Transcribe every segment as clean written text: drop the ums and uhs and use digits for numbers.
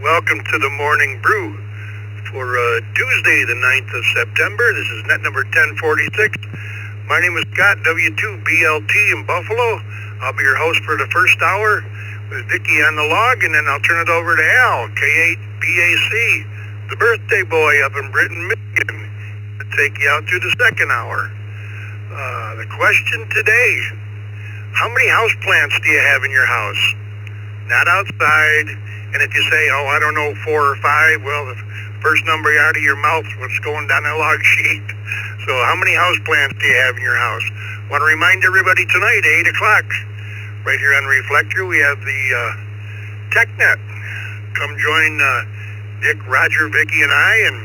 welcome to the Morning Brew for Tuesday, the 9th of September. This is net number 1046. My name is Scott, W2BLT in Buffalo. I'll be your host for the first hour with Vicky on the log, and then I'll turn it over to Al, K8BAC, the birthday boy up in Britain, Michigan, to take you out through the second hour. The question today, how many house plants do you have in your house? Not outside. And if you say, oh, I don't know, 4 or 5, well, the first number out of your mouth was going down that log sheet. So how many house plants do you have in your house? Want to remind everybody tonight, 8 o'clock, right here on Reflector, we have the TechNet. Come join Dick, Roger, Vicky, and I, and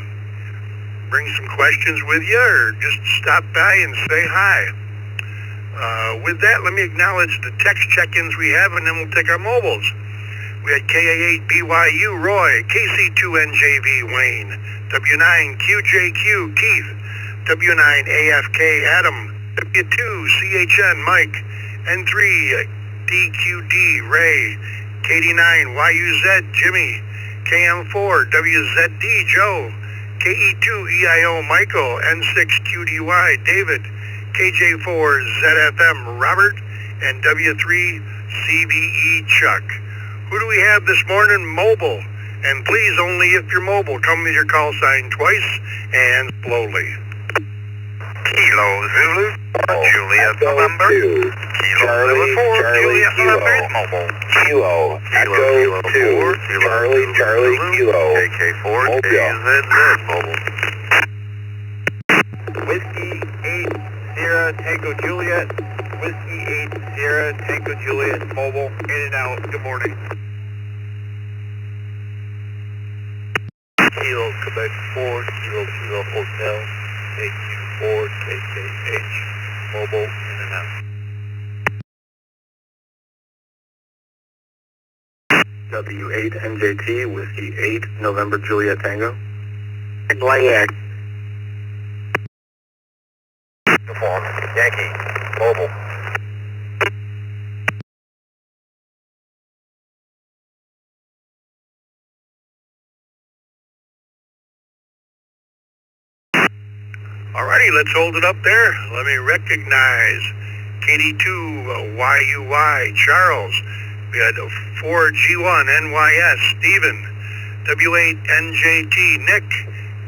bring some questions with you, or just stop by and say hi. With that, let me acknowledge the text check-ins we have, and then we'll take our mobiles. We had KA8BYU Roy, KC2NJV Wayne, W9QJQ Keith, W9AFK Adam, W2CHN Mike, N3DQD Ray, KD9YUZ Jimmy, KM4WZD Joe, KE2EIO Michael, N6QDY David, KJ4ZFM Robert, and W3CBE Chuck. Who do we have this morning? Mobile. And please, only if you're mobile, come with your call sign twice and slowly. Kilo Zulu, Juliet November. Kilo Zulu 4, Juliet November is mobile. Kilo, Echo 2, Charlie, Kilo. KK4, KZZ mobile. Whiskey 8, Sierra, Tango Juliet. Whiskey 8, Sierra, Tango Juliet, mobile, in and out. Good morning. Kilo, Quebec 4, Kilo, Hotel, AQ4, KKH, mobile, in and out. W8NJT, Whiskey 8, November Juliet Tango. Lyak. Uniform, Yankee, mobile. Alrighty, let's hold it up there. Let me recognize KD2YUY Charles. We had 4G1NYS Stephen, W8NJT Nick,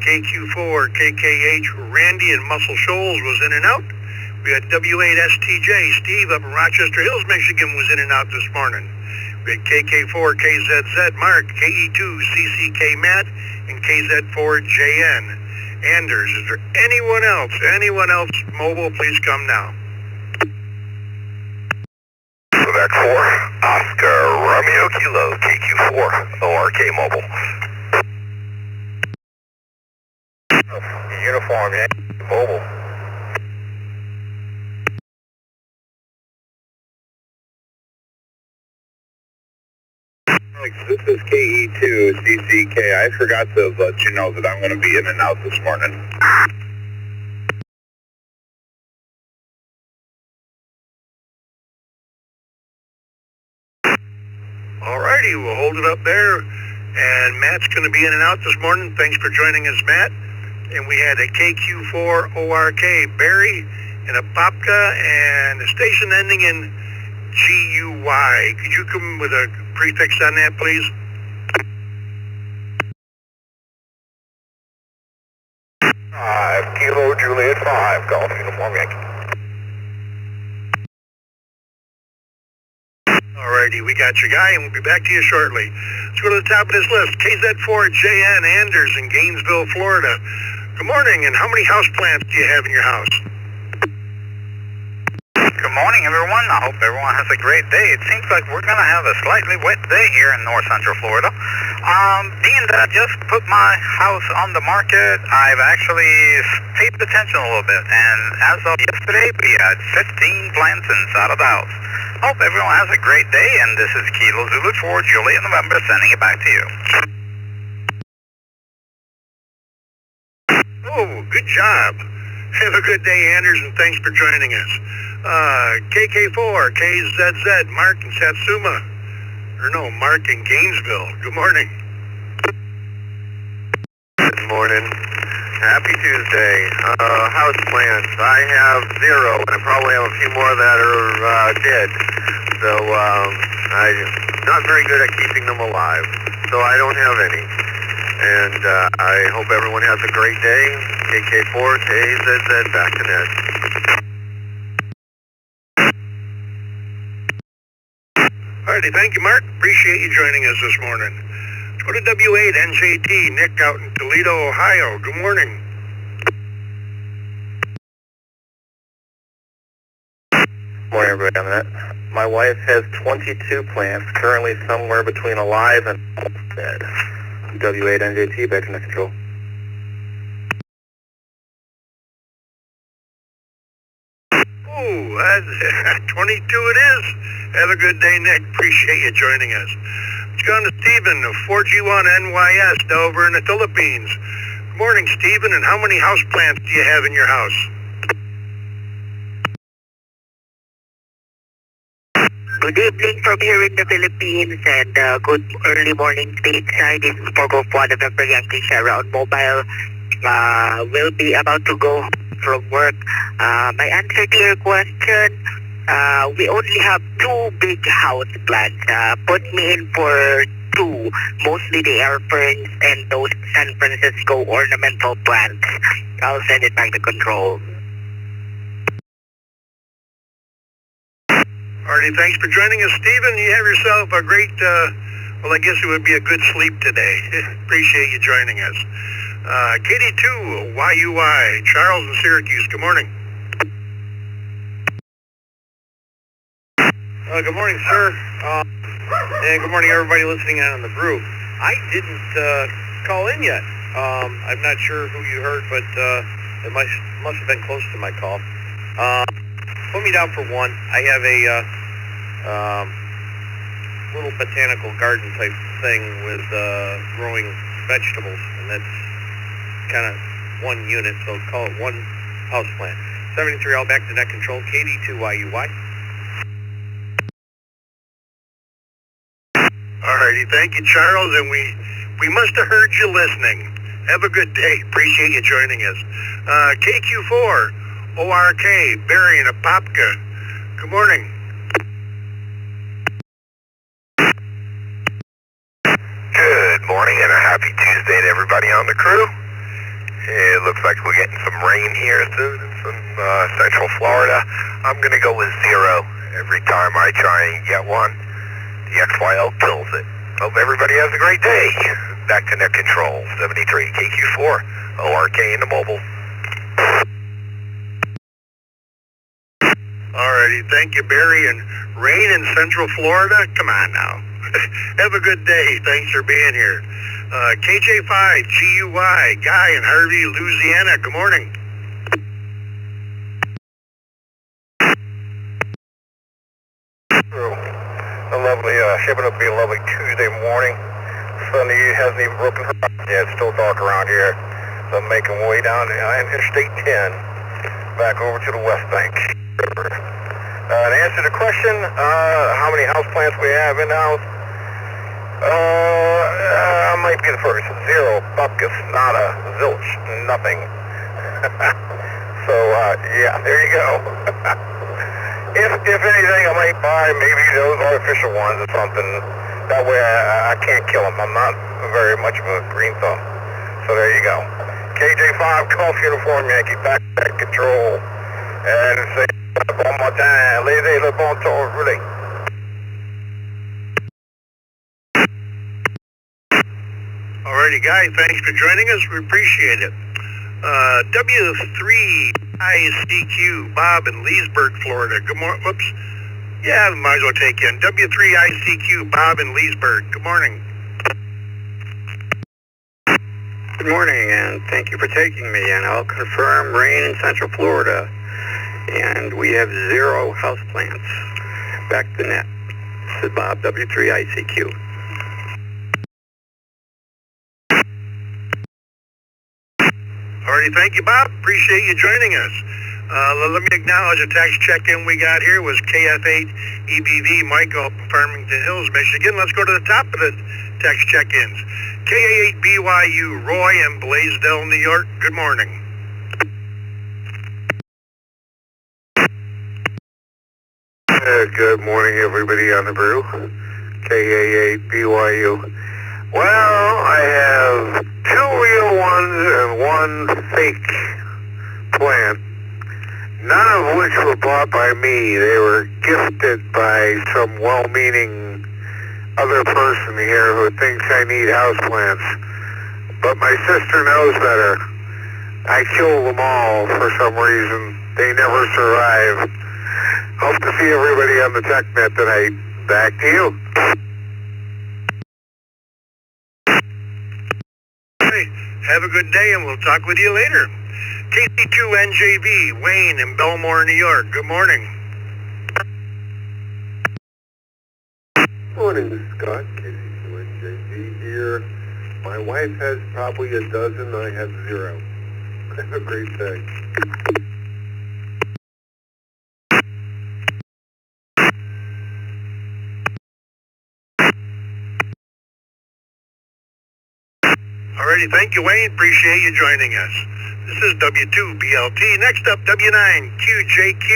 KQ4 KKH Randy in Muscle Shoals was in and out. We had W8STJ Steve up in Rochester Hills, Michigan was in and out this morning. We had KK4 KZZ Mark, KE2 CCK Matt, and KZ4 JN. Anders, is there anyone else mobile? Please come now. Quebec 4, Oscar Romeo Kilo, KQ4, ORK mobile. Uniform, mobile. This is KE2 CCK. I forgot to let you know that I'm going to be in and out this morning. Alrighty, we'll hold it up there. And Matt's going to be in and out this morning. Thanks for joining us, Matt. And we had a KQ4 ORK Barry and a Popka and a station ending in GUY. Could you come with a prefix on that, please? 5 Kilo Juliet 5, Golf Uniform Yankee. Alrighty, we got your guy, and we'll be back to you shortly. Let's go to the top of this list. KZ4JN Anders in Gainesville, Florida. Good morning, and how many house plants do you have in your house? Good morning, everyone. I hope everyone has a great day. It seems like we're going to have a slightly wet day here in north central Florida. Being that I just put my house on the market, I've actually paid attention a little bit. And as of yesterday, we had 15 plants inside of the house. Hope everyone has a great day, and this is Kilo Zulu 4, Juliet November, sending it back to you. Oh, good job. Have a good day, Anders, and thanks for joining us. KK4, KZZ, Mark in Satsuma. Or no, Mark in Gainesville. Good morning. morning. Happy Tuesday. House plants. I have 0, and I probably have a few more that are dead. So I'm not very good at keeping them alive. So I don't have any. And I hope everyone has a great day. KK4, KZZ, back to Ned. Alrighty, thank you, Mark. Appreciate you joining us this morning. Let's go to W8 NJT, Nick out in Toledo, Ohio. Good morning. Morning, everybody on that. My wife has 22 plants, currently somewhere between alive and dead. W8 NJT, back in control. Oh, that's 22 it is. Have a good day, Nick. Appreciate you joining us. Let's go on to Stephen of 4G1 NYS over in the Philippines. Good morning, Stephen, and how many house plants do you have in your house? Good evening from here in the Philippines, and good early morning stateside. This is Pogo for November Yankee Sierra on mobile. Will be about to go from work. My answer to your question, we only have 2 big house plants. Put me in for 2. Mostly they are ferns and those San Francisco ornamental plants. I'll send it back to control. Alrighty, thanks for joining us, Stephen. You have yourself a great, well, I guess it would be a good sleep today. Appreciate you joining us. KD2, YUI, Charles in Syracuse. Good morning. Good morning, sir. And good morning, everybody listening on the brew. I didn't call in yet. I'm not sure who you heard, but it must have been close to my call. Put me down for 1. I have a little botanical garden type thing with growing vegetables, and that's kind of 1 unit, so call it 1 house plant. 73, all back to net control, KD2YUY. Alrighty, thank you, Charles, and we must have heard you listening. Have a good day. Appreciate you joining us. KQ4, ORK, Barry in Apopka. Good morning. Good morning and a happy Tuesday to everybody on the crew. It looks like we're getting some rain here soon in some central Florida. I'm going to go with 0 every time I try and get one. The XYL kills it. Hope everybody has a great day. Back to net control, 73 KQ4, ORK in the mobile. Alrighty, thank you, Barry. And rain in Central Florida? Come on now. Have a good day. Thanks for being here. KJ5, GUI, Guy in Harvey, Louisiana. Good morning. A lovely, shaping up to be a lovely Tuesday morning. Sun hasn't even broken her. Yeah, it's still dark around here. So I'm making my way down Interstate 10, back over to the West Bank River. To answer the question, how many house plants we have in the house? I might be the first. 0, bupkis, nada, zilch, nothing. So, yeah, there you go. If anything, I might buy maybe those artificial ones or something. That way I can't kill them. I'm not very much of a green thumb. So there you go. KJ5, Golf Uniform Yankee, back control. And say one more time, laissez le bon temps rouler. Alrighty, Guy, thanks for joining us. We appreciate it. W3 ICQ, Bob in Leesburg, Florida. Good morning. Whoops. Yeah, might as well take you in. W3 ICQ, Bob in Leesburg. Good morning. Good morning, and thank you for taking me. And I'll confirm rain in Central Florida. And we have 0 house plants. Back to net. This is Bob, W3 ICQ. Alrighty, thank you, Bob. Appreciate you joining us. Let me acknowledge a text check-in we got here was KF8 EBV Michael from Farmington Hills, Michigan. Let's go to the top of the text check-ins. KA8 BYU Roy in Blaisdell, New York. Good morning. Good morning, everybody on the brew. KA8 BYU. Well, I have 2 real ones and 1 fake plant. None of which were bought by me. They were gifted by some well-meaning other person here who thinks I need houseplants. But my sister knows better. I killed them all for some reason. They never survived. Hope to see everybody on the TechNet tonight. Back to you. Hey, have a good day, and we'll talk with you later. KC2NJB, Wayne in Belmore, New York. Good morning. Morning, this is Scott. KC2NJB here. My wife has probably a dozen. I have 0. Have a great day. Alrighty, thank you, Wayne. Appreciate you joining us. This is W2BLT. Next up, W9QJQ.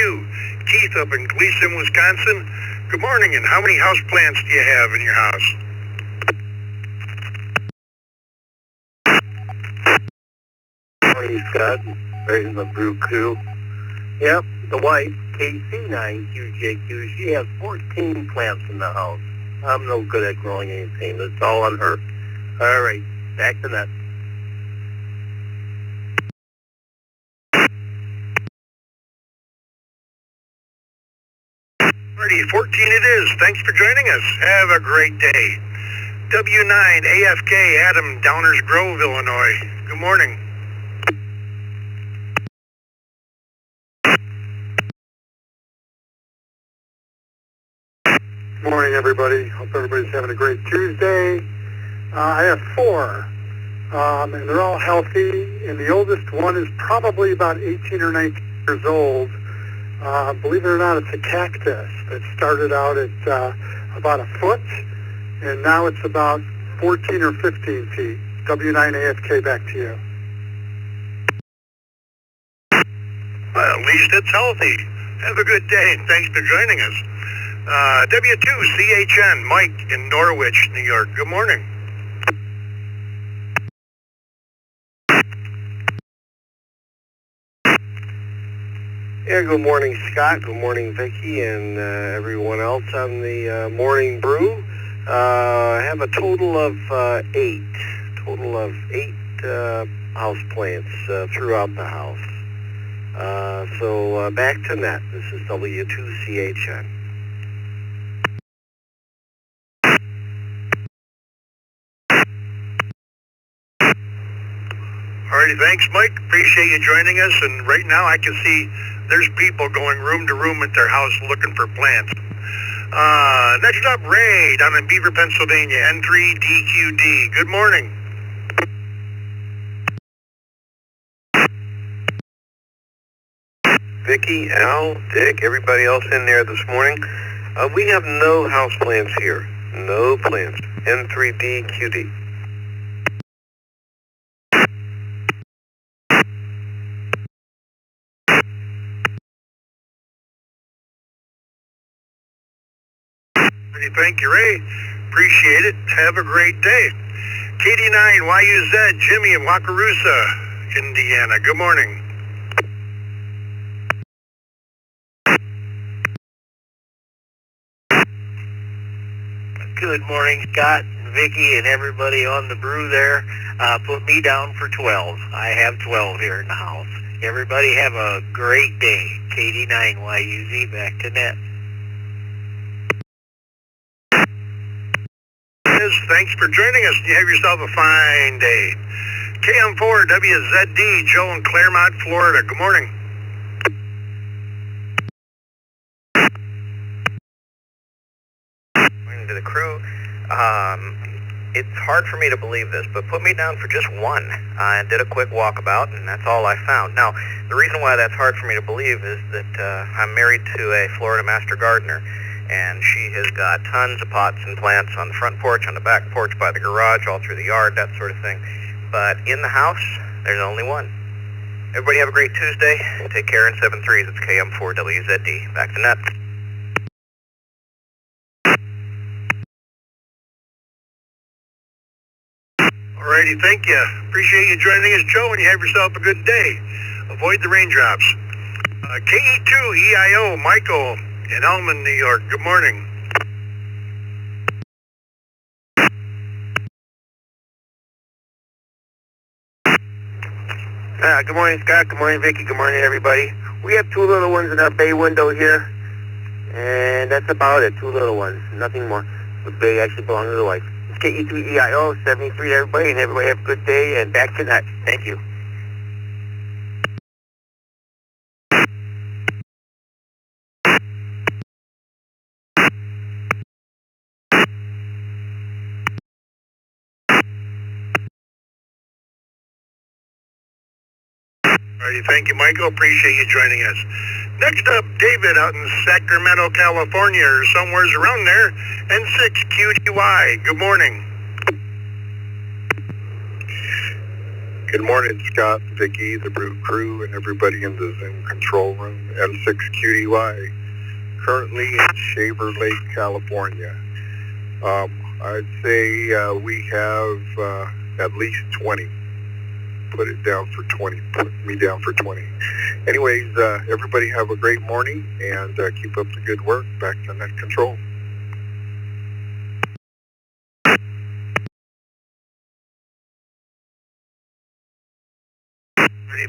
Keith up in Gleason, Wisconsin. Good morning, and how many houseplants do you have in your house? Morning, Scott. Right in the brew crew. Yep, the wife, KC9QJQ, she has 14 plants in the house. I'm no good at growing anything. It's all on her. All right, back to that. Alrighty, 14 it is. Thanks for joining us. Have a great day. W9AFK, Adam, Downers Grove, Illinois. Good morning. Morning, everybody. Hope everybody's having a great Tuesday. I have 4, and they're all healthy, and the oldest one is probably about 18 or 19 years old. Believe it or not, it's a cactus that started out at about 1 foot, and now it's about 14 or 15 feet. W9AFK, back to you. Well, at least it's healthy. Have a good day, and thanks for joining us. W2CHN, Mike in Norwich, New York. Good morning. Yeah, good morning, Scott. Good morning, Vicki, and everyone else on the Morning Brew. I have a total of 8. Total of 8 houseplants throughout the house. So back to net. This is W2CHN. Alrighty, thanks, Mike. Appreciate you joining us. And right now I can see there's people going room to room at their house looking for plants. Next up, Ray down in Beaver, Pennsylvania, N3DQD. Good morning. Vicki, Al, Dick, everybody else in there this morning. We have no houseplants here. No plants. N3DQD. Thank you, Ray. Appreciate it. Have a great day. KD9YUZ, Jimmy in Wakarusa, Indiana. Good morning. Good morning, Scott and Vicki and everybody on the brew there. Put me down for 12. I have 12 here in the house. Everybody have a great day. KD9YUZ, back to net. Thanks for joining us. You have yourself a fine day. KM4WZD, Joe in Claremont, Florida. Good morning. Morning to the crew. It's hard for me to believe this, but put me down for just one. I did a quick walkabout, and that's all I found. Now, the reason why that's hard for me to believe is that I'm married to a Florida master gardener, and she has got tons of pots and plants on the front porch, on the back porch, by the garage, all through the yard, that sort of thing. But in the house, there's only one. Everybody have a great Tuesday. Take care in 7-3s. It's KM4WZD. Back to net. Alrighty, thank you. Appreciate you joining us, Joe, and you have yourself a good day. Avoid the raindrops. KE2EIO, Michael in Elman, New York. Good morning. Good morning, Scott. Good morning, Vicky. Good morning, everybody. We have two little ones in our bay window here, and that's about it. Two little ones, nothing more. The bay actually belongs to the wife. It's KE2EIO 73, everybody, and everybody have a good day, and back to that. Thank you. Alrighty, thank you, Michael. Appreciate you joining us. Next up, David out in Sacramento, California, or somewhere's around there, N6QTY. Good morning. Good morning, Scott, Vicky, the Brew crew, and everybody in the Zoom control room. M6QTY, currently in Shaver Lake, California. I'd say we have at least 20. Put it down for 20. Put me down for 20. Anyways, everybody have a great morning and keep up the good work. Back to net control.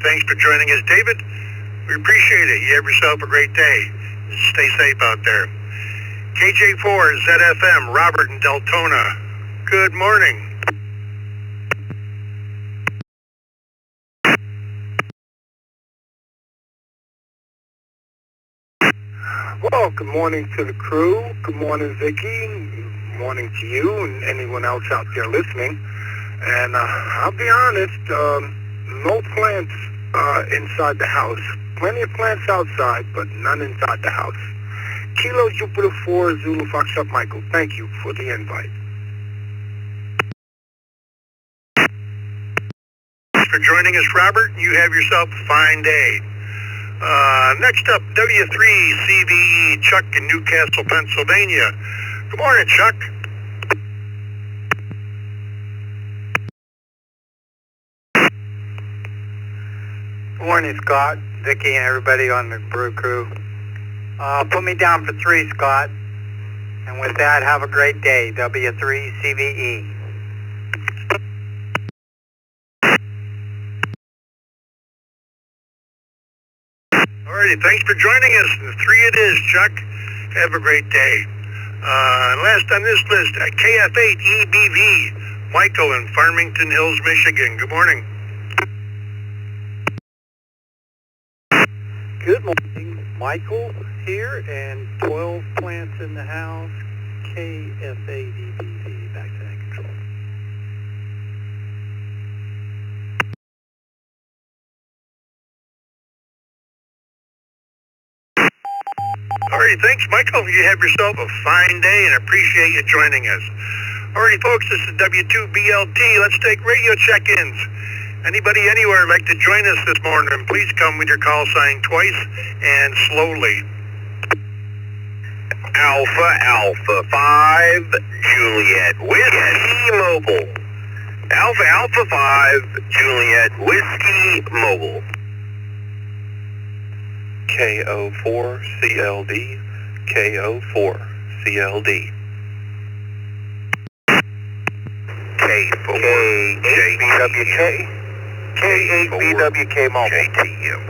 Thanks for joining us, David. We appreciate it. You have yourself a great day. Stay safe out there. KJ4 ZFM, Robert in Deltona. Good morning. Well, good morning to the crew. Good morning, Vicky. Good morning to you and anyone else out there listening. And I'll be honest, no plants inside the house. Plenty of plants outside, but none inside the house. Kilo Jupiter 4 Zulu Foxtrot Michael, thank you for the invite. Thanks for joining us, Robert. You have yourself a fine day. Next up, W3CVE, Chuck in Newcastle, Pennsylvania. Good morning, Chuck. Good morning, Scott, Vicky, and everybody on the Brew crew. Put me down for 3, Scott. And with that, have a great day, W3CVE. Alrighty, thanks for joining us. 3 it is, Chuck. Have a great day. Last on this list, KF8EBV, Michael in Farmington Hills, Michigan. Good morning. Good morning, Michael here, and 12 plants in the house, KF8EBV, back to that control. Alrighty, thanks, Michael. You have yourself a fine day and appreciate you joining us. Alrighty, folks, this is W2BLT. Let's take radio check-ins. Anybody anywhere like to join us this morning, please come with your call sign twice and slowly. Alpha 5 Juliet Whiskey Mobile. Alpha 5 Juliet Whiskey Mobile. KO4 CLD, KO4 CLD. K4 JBWK. K8BWK Mobile. JTM.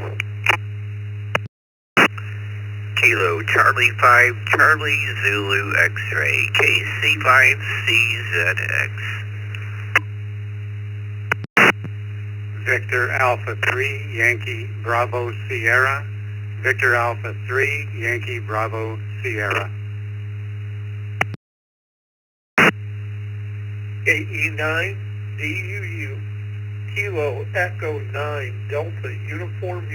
Kilo Charlie 5 Charlie Zulu X-Ray KC5CZX. Victor Alpha 3 Yankee Bravo Sierra. Victor Alpha 3 Yankee Bravo Sierra. KE9 DUU Kilo Echo 9 Delta Uniform.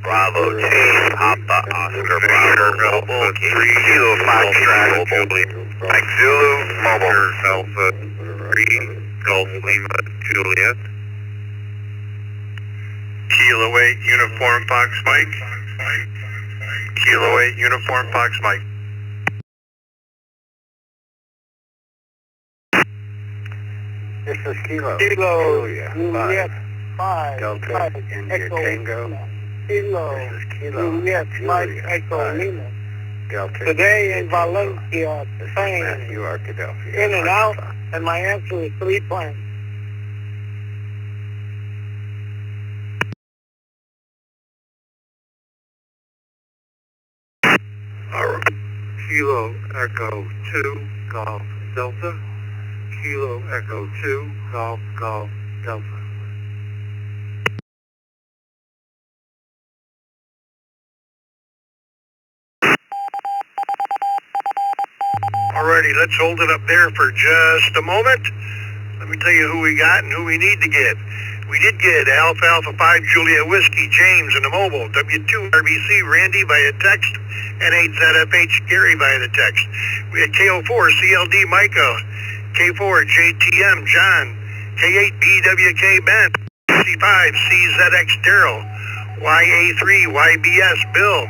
Bravo Team, Papa Oscar Bravo Mobile, Kilo Foxtrot Mobile, Mike Zulu Mobile, Alpha 3, Golf Lima Juliet. Kilo 8 Uniform Fox Mike. Kilo 8 Uniform Fox Mike. This is Kilo. Juliet 5 Delta India Tango. Kilo This is Kilo. Juliet Mike Juliet Echo 5. Lima. Delta Today India in Tango. Valencia, This is Spain, Matthew Arkadelphia. in and out, Arkansas. and my answer is 3 planes. Kilo Echo 2 Golf Delta. Kilo Echo 2 Golf Delta. Alrighty, let's hold it up there for just a moment. Let me tell you who we got and who we need to get. We did get Alpha 5 Juliet Whiskey, James in the mobile, W2 RBC Randy via text, N8ZFH Gary via the text. We had KO4 CLD Micah, K4 JTM John, K8 BWK Ben, C5 CZX Daryl, YA3 YBS Bill.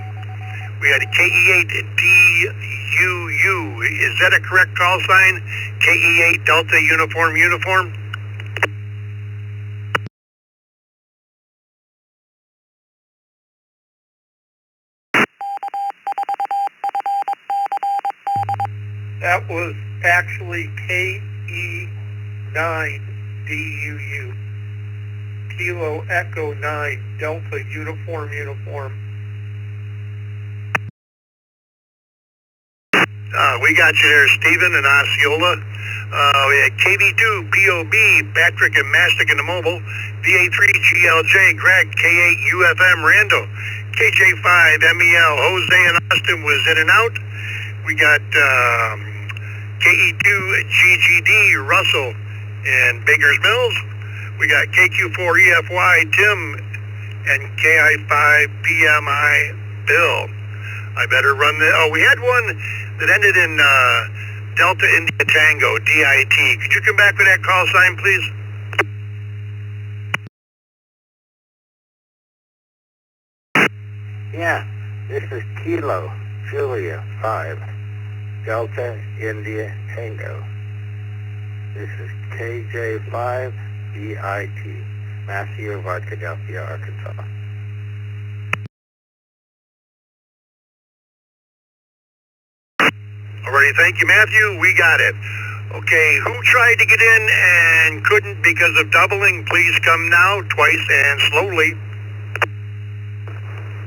We had KE8 DUU. Is that a correct call sign? KE8 Delta Uniform. That was actually KE9 DUU Kilo Echo 9 Delta Uniform. We got you there, Stephen and Osceola. We had KV2 POB, Patrick and Mastic in the mobile, VA3 GLJ, Greg, K8 UFM Randall, KJ5 MEL, Jose and Austin was in and out. We got KE2 GGD, Russell and Baker's Mills. We got KQ4 EFY, Tim, and KI5 PMI, Bill. I better run the... Oh, we had one that ended in Delta India Tango, DIT. Could you come back with that call sign, please? Yeah, this is Kilo Julia 5 Delta India Tango. This is KJ5 DIT Matthew of Arkadelphia, Arkansas. Alrighty, thank you, Matthew. We got it. Okay, who tried to get in and couldn't because of doubling? Please come now, twice and slowly.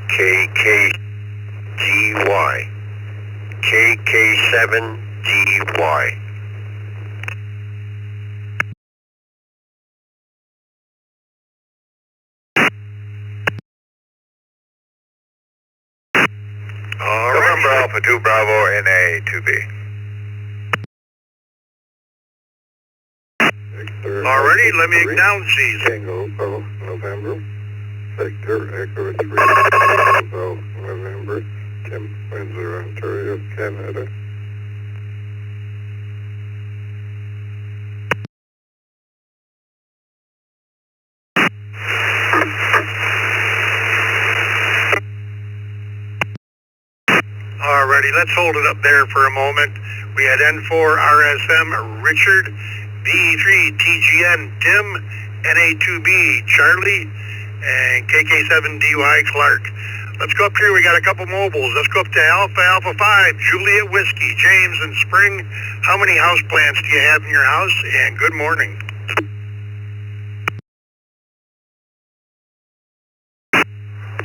KKGY. KK7GY. November Alpha 2 Bravo NA 2B. Alrighty, let me acknowledge these. Tango Bravo November. Sector Echo 3 Bravo November. Tim Windsor, Ontario, Canada. Alrighty, let's hold it up there for a moment. We had N4 RSM Richard, B3 TGN Tim, NA2B Charlie, and KK7 DY Clark. Let's go up here. We got a couple mobiles. Let's go up to Alpha 5 Juliet Whiskey, James and Spring. How many house plants do you have in your house? And good morning.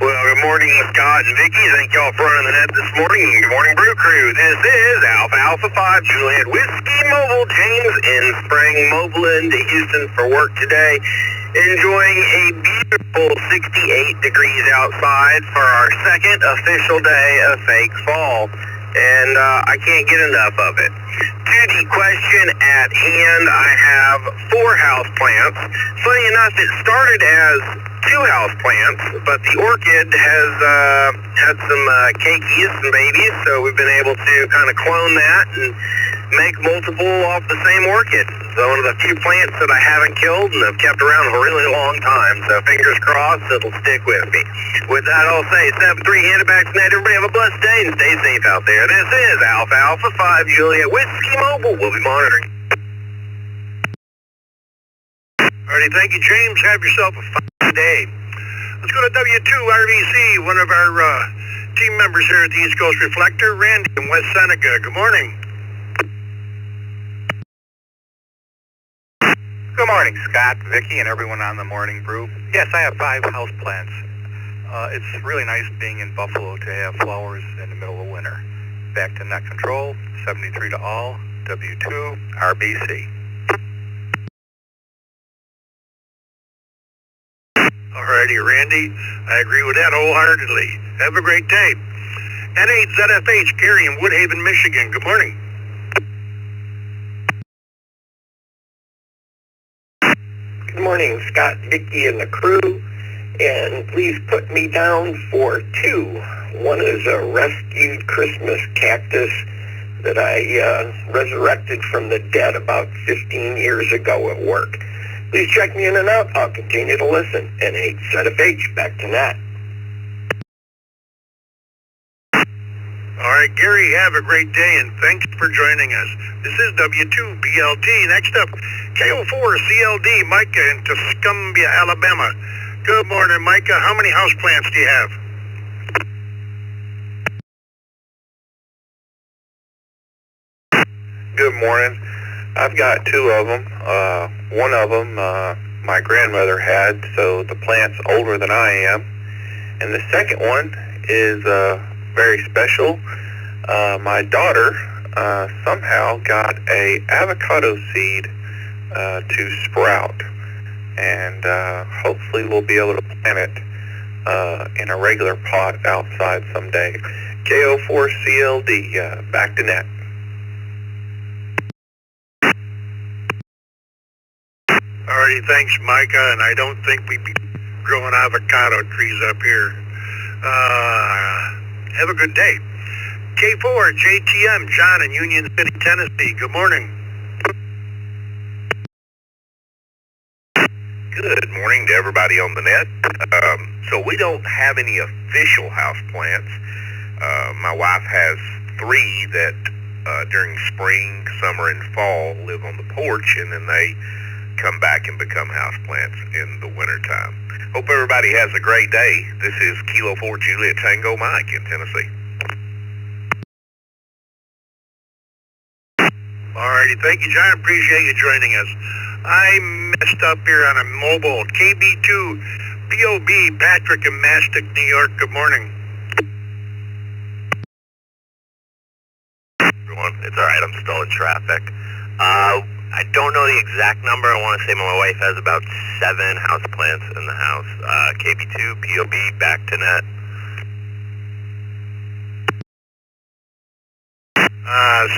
Well, good morning, Scott and Vicky. Thank y'all for running the net this morning. Good morning, Brew Crew. This is Alpha 5 Juliet Whiskey Mobile. James in Spring, mobile into Houston for work today. Enjoying a beautiful 68 degrees outside for our second official day of fake fall. and I can't get enough of it. To the question at hand, I have 4 houseplants. Funny enough, it started as 2 houseplants, but the orchid has had some cakeys and babies, so we've been able to kind of clone that and make multiple off the same orchid. So one of the few plants that I haven't killed and have kept around a really long time, so fingers crossed it'll stick with me. With that, I'll say 7-3 handed back to net. Everybody have a blessed day and stay safe out there. This is Alpha Alpha 5 Juliet Whiskey Mobile. We'll be monitoring. Alrighty, thank you, James. Have yourself a fine day. Let's go to W2RVC, one of our team members here at the East Coast Reflector, Randy in West Seneca. Good morning. Good morning, Scott, Vicky, and everyone on the Morning Brew. Yes, I have 5 houseplants. It's really nice being in Buffalo to have flowers in the middle of winter. Back to net control, 73 to all, W2 RBC. Alrighty, Randy. I agree with that wholeheartedly. Have a great day. N8ZFH, Gary in Woodhaven, Michigan. Good morning. Good morning, Scott, Vicky, and the crew. And please put me down for 2. One is a rescued Christmas cactus that I resurrected from the dead about 15 years ago at work. Please check me in and out. I'll continue to listen. N8ZFH, back to net. All right, Gary, have a great day, and thanks for joining us. This is W2BLT. Next up, KO4CLD, Micah in Tuscumbia, Alabama. Good morning, Micah. How many houseplants do you have? Good morning. I've got 2 of them. One of them my grandmother had, so the plant's older than I am. And the second one is very special. My daughter somehow got a avocado seed to sprout, and hopefully we'll be able to plant it in a regular pot outside someday. KO4CLD, back to net. Alrighty, thanks, Micah, and I don't think we'd be growing avocado trees up here. Have a good day. K4JTM, John in Union City, Tennessee. Good morning. Good morning to everybody on the net. So we don't have any official houseplants. My wife has 3 that during spring, summer, and fall live on the porch, and then they come back and become houseplants in the wintertime. Hope everybody has a great day. This is Kilo 4 Juliet Tango Mike in Tennessee. Alrighty, thank you, John. Appreciate you joining us. I messed up here on a mobile. KB2 BOB, Patrick in Mastic, New York. Good morning. Everyone, it's all right. I'm still in traffic. I don't know the exact number. I want to say my wife has about 7 houseplants in the house. KB2 POB, back to net.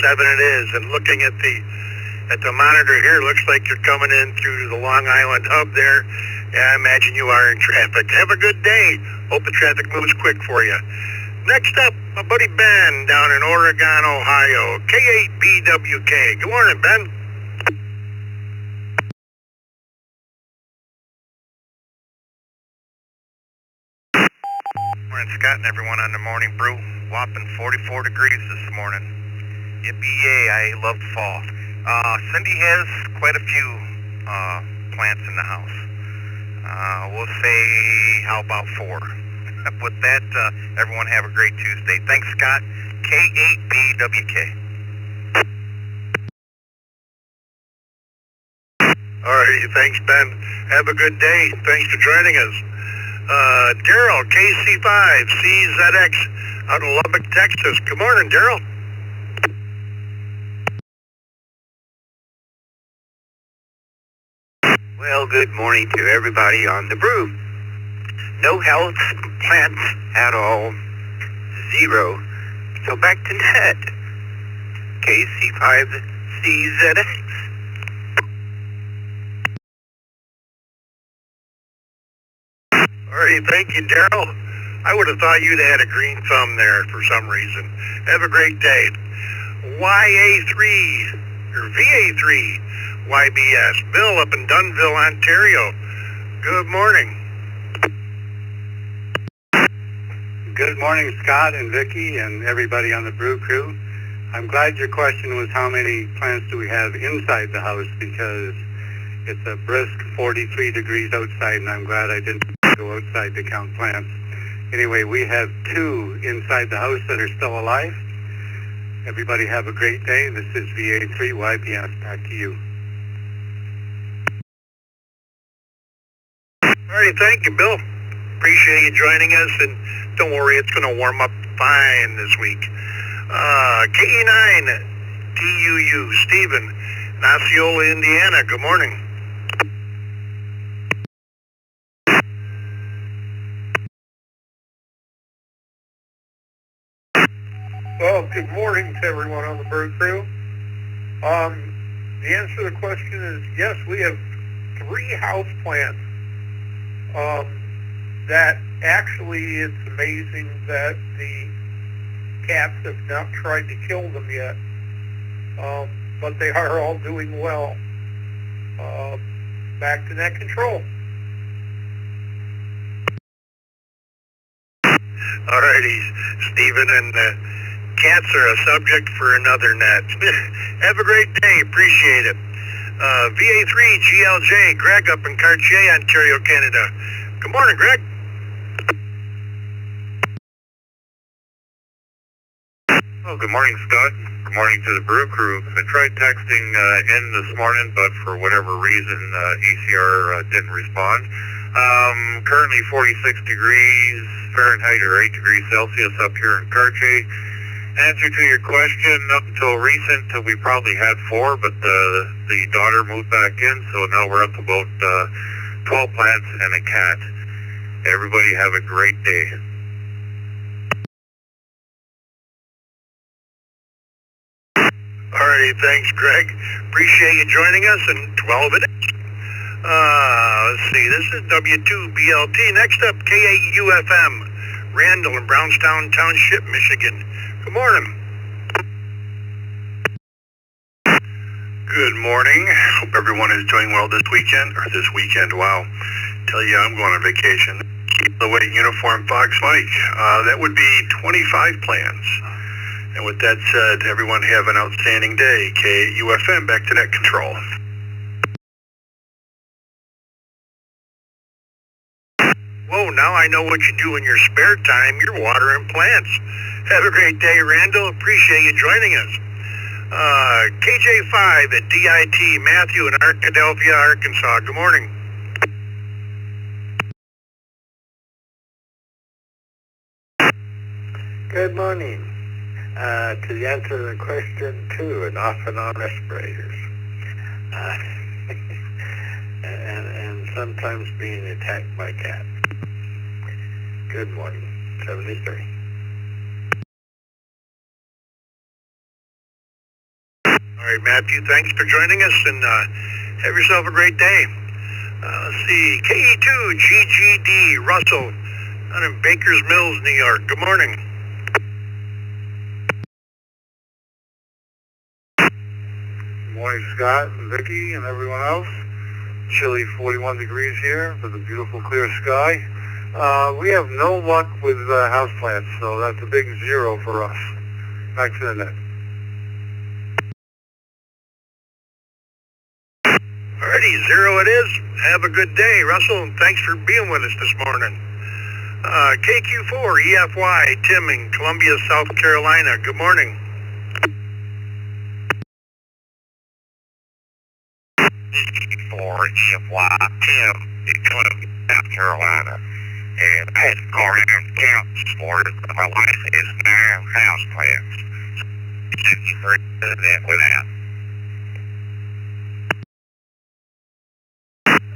7 it is, and looking at the monitor here, looks like you're coming in through the Long Island hub there. Yeah, I imagine you are in traffic. Have a good day. Hope the traffic moves quick for you. Next up, my buddy Ben down in Oregon, Ohio. K8BWK. Good morning, Ben. Morning, Scott, and everyone on the Morning Brew. Whopping 44 degrees this morning. Yippee-yay, I love fall. Cindy has quite a few plants in the house. We'll say, how about 4? With that, everyone have a great Tuesday. Thanks, Scott. K8BWK. Alrighty, thanks, Ben. Have a good day. Thanks for joining us. Daryl, KC5CZX out of Lubbock, Texas. Good morning, Daryl. Well, good morning to everybody on the brew. No health plants at all. 0. So back to net. KC5CZX. Alrighty, thank you, Daryl. I would have thought you'd had a green thumb there for some reason. Have a great day. YA3, or VA3, YBS. Bill up in Dunnville, Ontario. Good morning. Good morning, Scott and Vicki and everybody on the Brew Crew. I'm glad your question was how many plants do we have inside the house, because it's a brisk 43 degrees outside, and I'm glad I didn't go outside to count plants. Anyway, we have 2 inside the house that are still alive. Everybody have a great day. This is VA3 YPS. Back to you. Alrighty, thank you, Bill. Appreciate you joining us, and don't worry, it's going to warm up fine this week. KE9, TUU, Stephen, Osceola, Indiana. Good morning. Well, good morning to everyone on the Brew Crew. The answer to the question is yes, we have 3 house plants. That actually, it's amazing that the cats have not tried to kill them yet. But they are all doing well. Back to net control. Alrighty, Stephen, and cats are a subject for another net. Have a great day. Appreciate it. VA3 GLJ, Greg up in Cartier, Ontario, Canada. Good morning, Greg. Oh, good morning, Scott. Good morning to the Brew Crew. I tried texting in this morning, but for whatever reason, ECR didn't respond. Currently 46 degrees Fahrenheit or 8 degrees Celsius up here in Cartier. Answer to your question, up until recent, we probably had 4, but the daughter moved back in, so now we're up to about 12 plants and a cat. Everybody have a great day. Alrighty, thanks, Greg. Appreciate you joining us, and 12 it is. Let's see, this is W2BLT. Next up, KAUFM, Randall in Brownstown Township, Michigan. Good morning. Good morning. Hope everyone is doing well this weekend, or this weekend. Wow. Tell you, I'm going on vacation. Keep the weight uniform, Fox Mike. That would be 25 plants. And with that said, everyone have an outstanding day. KUFM, back to net control. Whoa, now I know what you do in your spare time. You're watering plants. Have a great day, Randall. Appreciate you joining us. KJ5 at DIT, Matthew in Arkadelphia, Arkansas. Good morning. Good morning. To the answer to the question, 2, and off and on respirators. and sometimes being attacked by cats. Good morning. 73. All right, Matthew, thanks for joining us, and have yourself a great day. Let's see, KE2GGD, Russell, out in Baker's Mills, New York. Good morning. Good morning, Scott and Vicki and everyone else. Chilly 41 degrees here with a beautiful clear sky. We have no luck with houseplants, so that's a big 0 for us. Back to the net. Alrighty, 0 it is. Have a good day, Russell, and thanks for being with us this morning. KQ4 EFY, Tim in Columbia, South Carolina. Good morning. For EFY, Tim in Columbia, South Carolina. And I had to go around and count this morning. My wife has 9 houseplants. 53 that with that.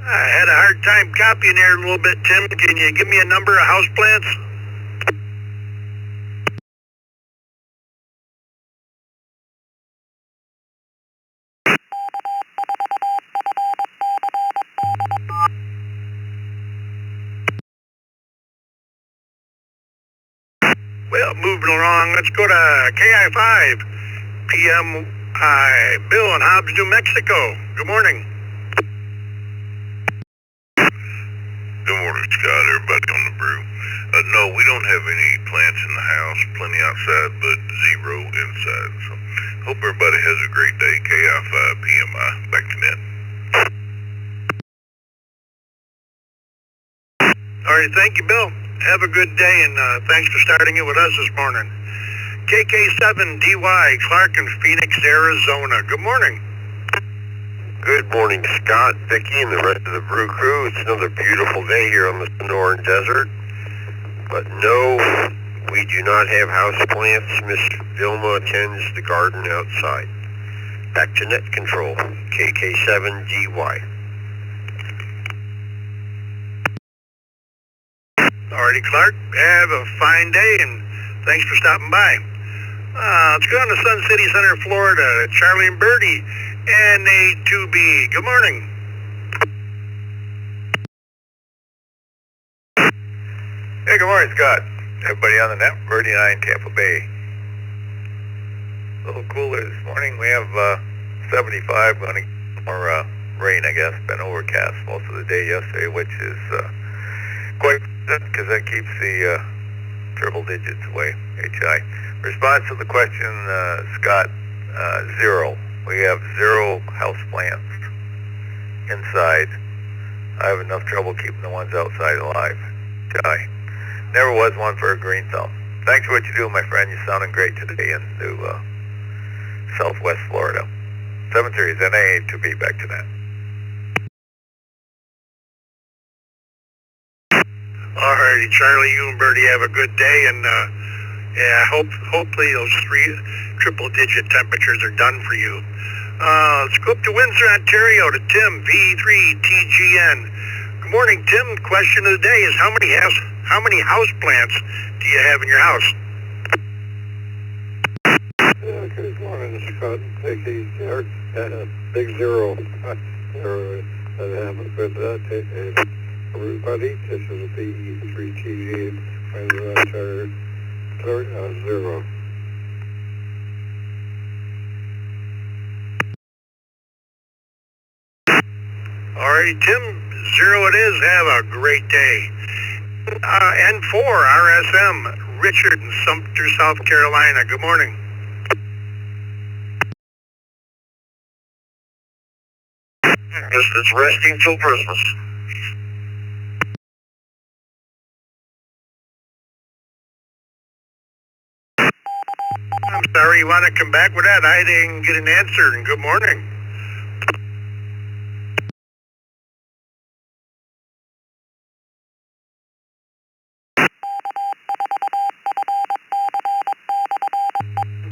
I had a hard time copying there a little bit, Tim. Can you give me a number of houseplants? Well, moving along, let's go to KI5, PMI, Bill in Hobbs, New Mexico. Good morning. Good morning, Scott, everybody on the brew. No, we don't have any plants in the house, plenty outside, but zero inside. So, hope everybody has a great day. KI5 PMI, back to net. All right, thank you, Bill. Have a good day, and thanks for starting it with us this morning. KK7DY, Clark in Phoenix, Arizona. Good morning. Good morning, Scott, Vicki, and the rest of the brew crew. It's another beautiful day here on the Sonoran Desert. But no, we do not have houseplants. Miss Vilma attends the garden outside. Back to net control, KK7DY. Alrighty, Clark. Have a fine day, and thanks for stopping by. Let's go on to Sun City Center, Florida. Charlie and Birdie, NA2B. Good morning. Hey, good morning, Scott. Everybody on the net, Birdie and I in Tampa Bay. A little cooler this morning. We have 75, going to get more rain, I guess. Been overcast most of the day yesterday, which is quite good because that keeps the triple digits away, HI. Response to the question, Scott, zero. We have zero house plants inside. I have enough trouble keeping the ones outside alive. HI. Never was one for a green thumb. Thanks for what you do, my friend. You're sounding great today in New Southwest Florida. 7 Series NA to be back to that. Alrighty, Charlie, you and Birdie have a good day, and hopefully those triple-digit temperatures are done for you. Let's go up to Windsor, Ontario, to Tim, V3TGN. Good morning, Tim. Question of the day is how many house plants do you have in your house? Good morning, Scott. Big zero. That happens with everybody. This is V3TGN. Third, zero. Alrighty, Tim, zero it is. Have a great day. N4 RSM, Richard in Sumter, South Carolina. Good morning. It's resting till Christmas. I'm sorry, you want to come back with that? I didn't get an answer, and good morning.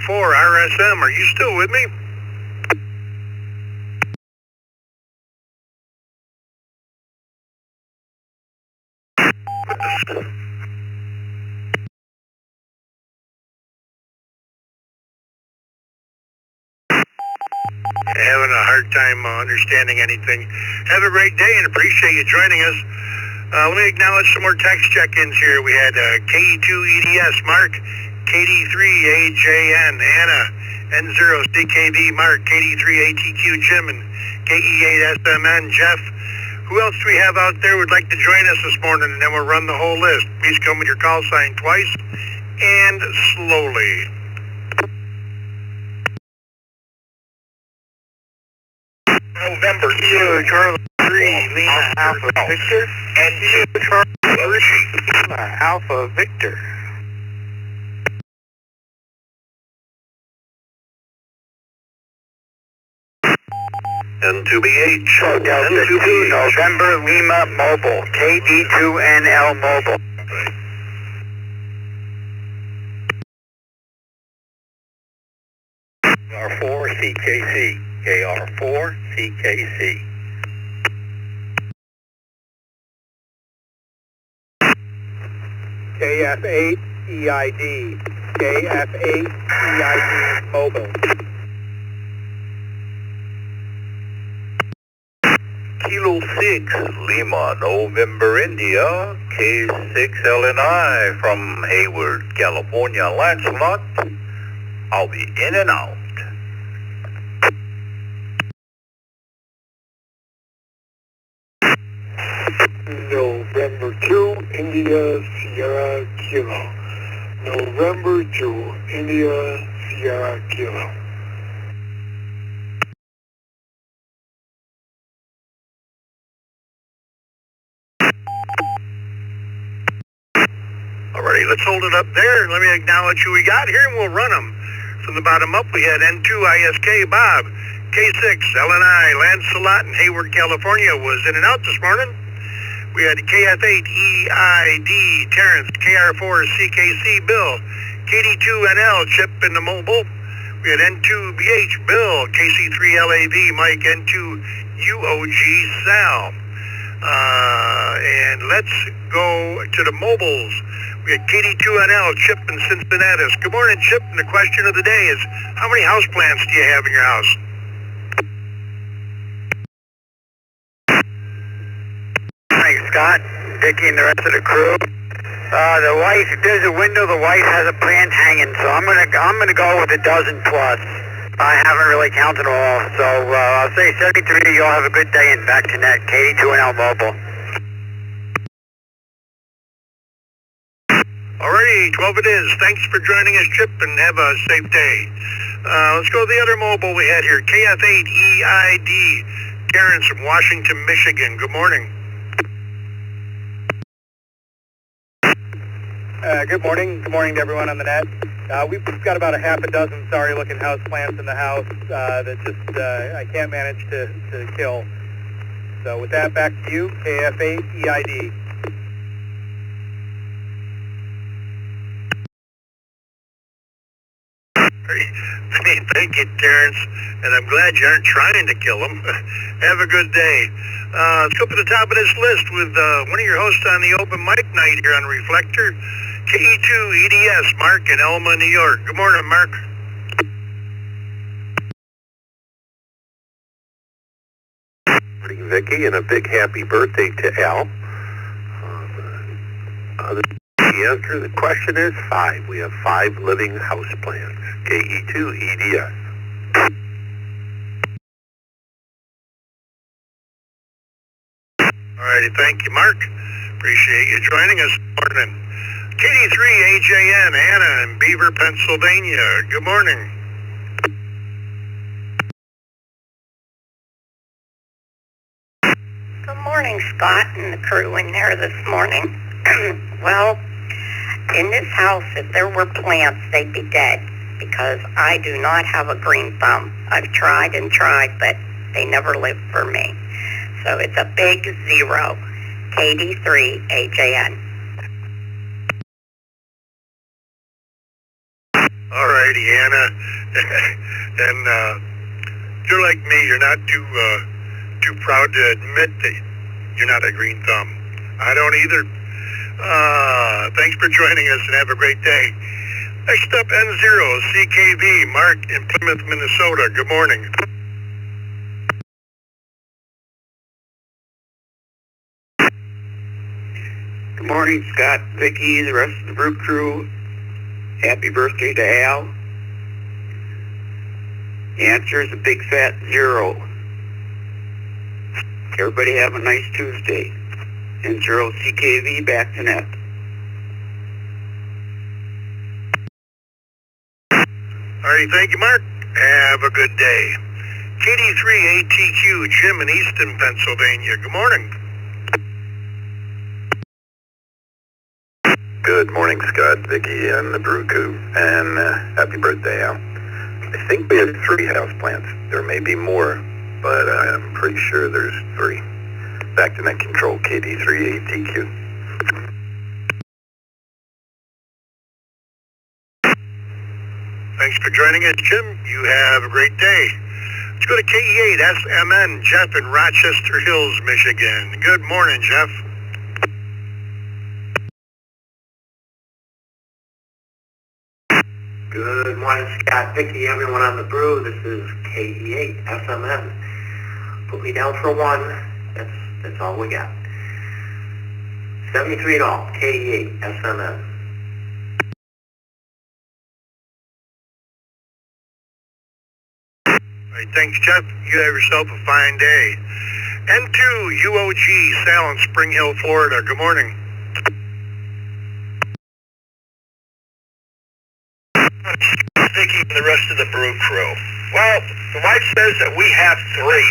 For RSM, are you still with me? Having a hard time understanding anything. Have a great day and appreciate you joining us. Let me acknowledge some more text check-ins here. We had KE2EDS, Mark, KD3AJN, Anna, N0CKD, Mark, KD3ATQ, Jim, and KE8SMN, Jeff. Who else do we have out there who would like to join us this morning? And then we'll run the whole list. Please come with your call sign twice and slowly. November 2, Charlie 3, Lima Alpha Victor, and 2 Charlie 3, Lima Alpha Victor. N2BH. Delta 2, November Lima Mobile, KD2NL Mobile. KR4CKC. KR4CKC. KF8EID. KF8EID Mobile. Kilo 6, Lima, November, India, K6LNI from Hayward, California, Lancelot. I'll be in and out. November 2, India, Sierra Kilo. November 2, India, Sierra Kilo. Alrighty, let's hold it up there. Let me acknowledge who we got here, and we'll run them. From the bottom up, we had N2 ISK Bob, K6 LNI Lancelot in Hayward, California was in and out this morning. We had KF8 EID Terrence, KR4 CKC Bill, KD2NL Chip in the mobile. We had N2BH Bill, KC3 LAV Mike, N2 UOG Sal. And let's go to the mobiles. We had KD2NL, Chip in Cincinnati. Good morning, Chip. And the question of the day is, how many houseplants do you have in your house? Thanks, Scott, Dickie, and the rest of the crew. The wife, if there's a window, the wife has a plant hanging, so I'm gonna go with a dozen plus. I haven't really counted them all, so I'll say 73. Y'all have a good day and back to net. KD2NL Mobile. Alrighty, 12 it is. Thanks for joining us, Chip, and have a safe day. Let's go to the other mobile we had here. KF8EID, Terrence from Washington, Michigan. Good morning. Good morning. Good morning to everyone on the net. We've got about a half a dozen sorry-looking house plants in the house that just I can't manage to kill. So with that, back to you, KF8EID. Thank you, Terrence, and I'm glad you aren't trying to kill them. Have a good day. Let's go to the top of this list with one of your hosts on the open mic night here on Reflector, KE2 EDS, Mark in Elma, New York. Good morning, Mark. Morning, Vicky, and a big happy birthday to Al. The answer to the question is 5. We have 5 living houseplants. KE2 EDS. Alrighty, thank you, Mark. Appreciate you joining us this morning. KD3AJN, Anna in Beaver, Pennsylvania. Good morning. Good morning, Scott and the crew in there this morning. Well, in this house, if there were plants, they'd be dead because I do not have a green thumb. I've tried and tried, but they never lived for me. So it's a big 0, KD3AJN. Alrighty, Anna. And you're like me. You're not too proud to admit that you're not a green thumb. I don't either. Thanks for joining us and have a great day. Next up, N0, CKV, Mark in Plymouth, Minnesota. Good morning. Good morning, Scott, Vicky, the rest of the Brew crew. Happy birthday to Al. The answer is a big fat 0. Everybody have a nice Tuesday. And 0 CKV back to net. Alrighty, thank you, Mark. Have a good day. KD3ATQ, Jim in Easton, Pennsylvania. Good morning. Good morning, Scott, Vicky, and the Brew Crew, and happy birthday, Al. I think we have 3 houseplants. There may be more, but I'm pretty sure there's 3. Back to net control, KD3ATQ. Thanks for joining us, Jim. You have a great day. Let's go to KE8SMN, Jeff in Rochester Hills, Michigan. Good morning, Jeff. Good morning, Scott, Vicky, everyone on the Brew. This is KE8SMN. Put me down for 1. That's all we got. 73 and all, KE8, SMM. All right, thanks, Jeff. You have yourself a fine day. N2 UOG, Sal in Spring Hill, Florida. Good morning. Vicky and the rest of the brew crew. Well, the wife says that we have three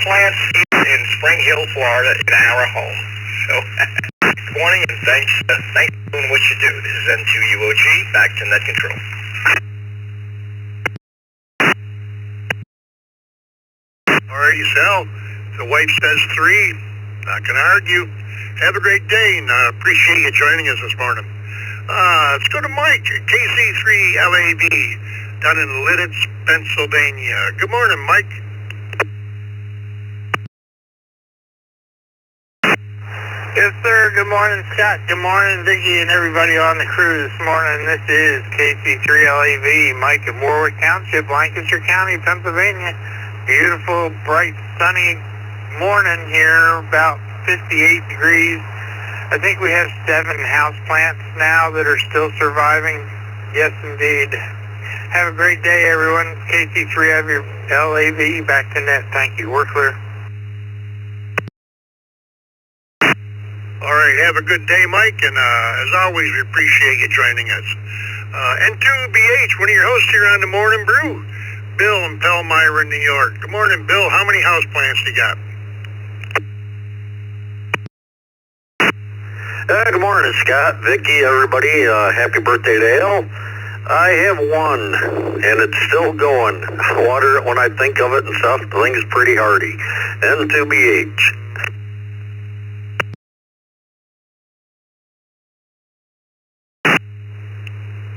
plants here in Spring Hill, Florida, in our home. So, good morning and thanks for doing what you do. This is N2 UOG, back to net control. Alrighty, Sal. The wife says 3. Not gonna argue. Have a great day and appreciate you joining us this morning. Let's go to Mike, KC3LAV, down in Lititz, Pennsylvania. Good morning, Mike. Yes, sir. Good morning, Scott. Good morning, Vicki, and everybody on the crew this morning. This is KC3LAV, Mike in Warwick Township, Lancaster County, Pennsylvania. Beautiful, bright, sunny morning here, about 58 degrees. I think we have 7 houseplants now that are still surviving. Yes, indeed. Have a great day, everyone. KC3LAV, back to net. Thank you. We're clear. All right, have a good day, Mike, and as always, we appreciate you joining us. N2BH, one of your hosts here on the Morning Brew, Bill in Palmyra, New York. Good morning, Bill. How many houseplants you got? Good morning, Scott, Vicky, everybody. Happy birthday to Al. I have one, and it's still going. Water it when I think of it and stuff. The thing is pretty hardy. N2BH.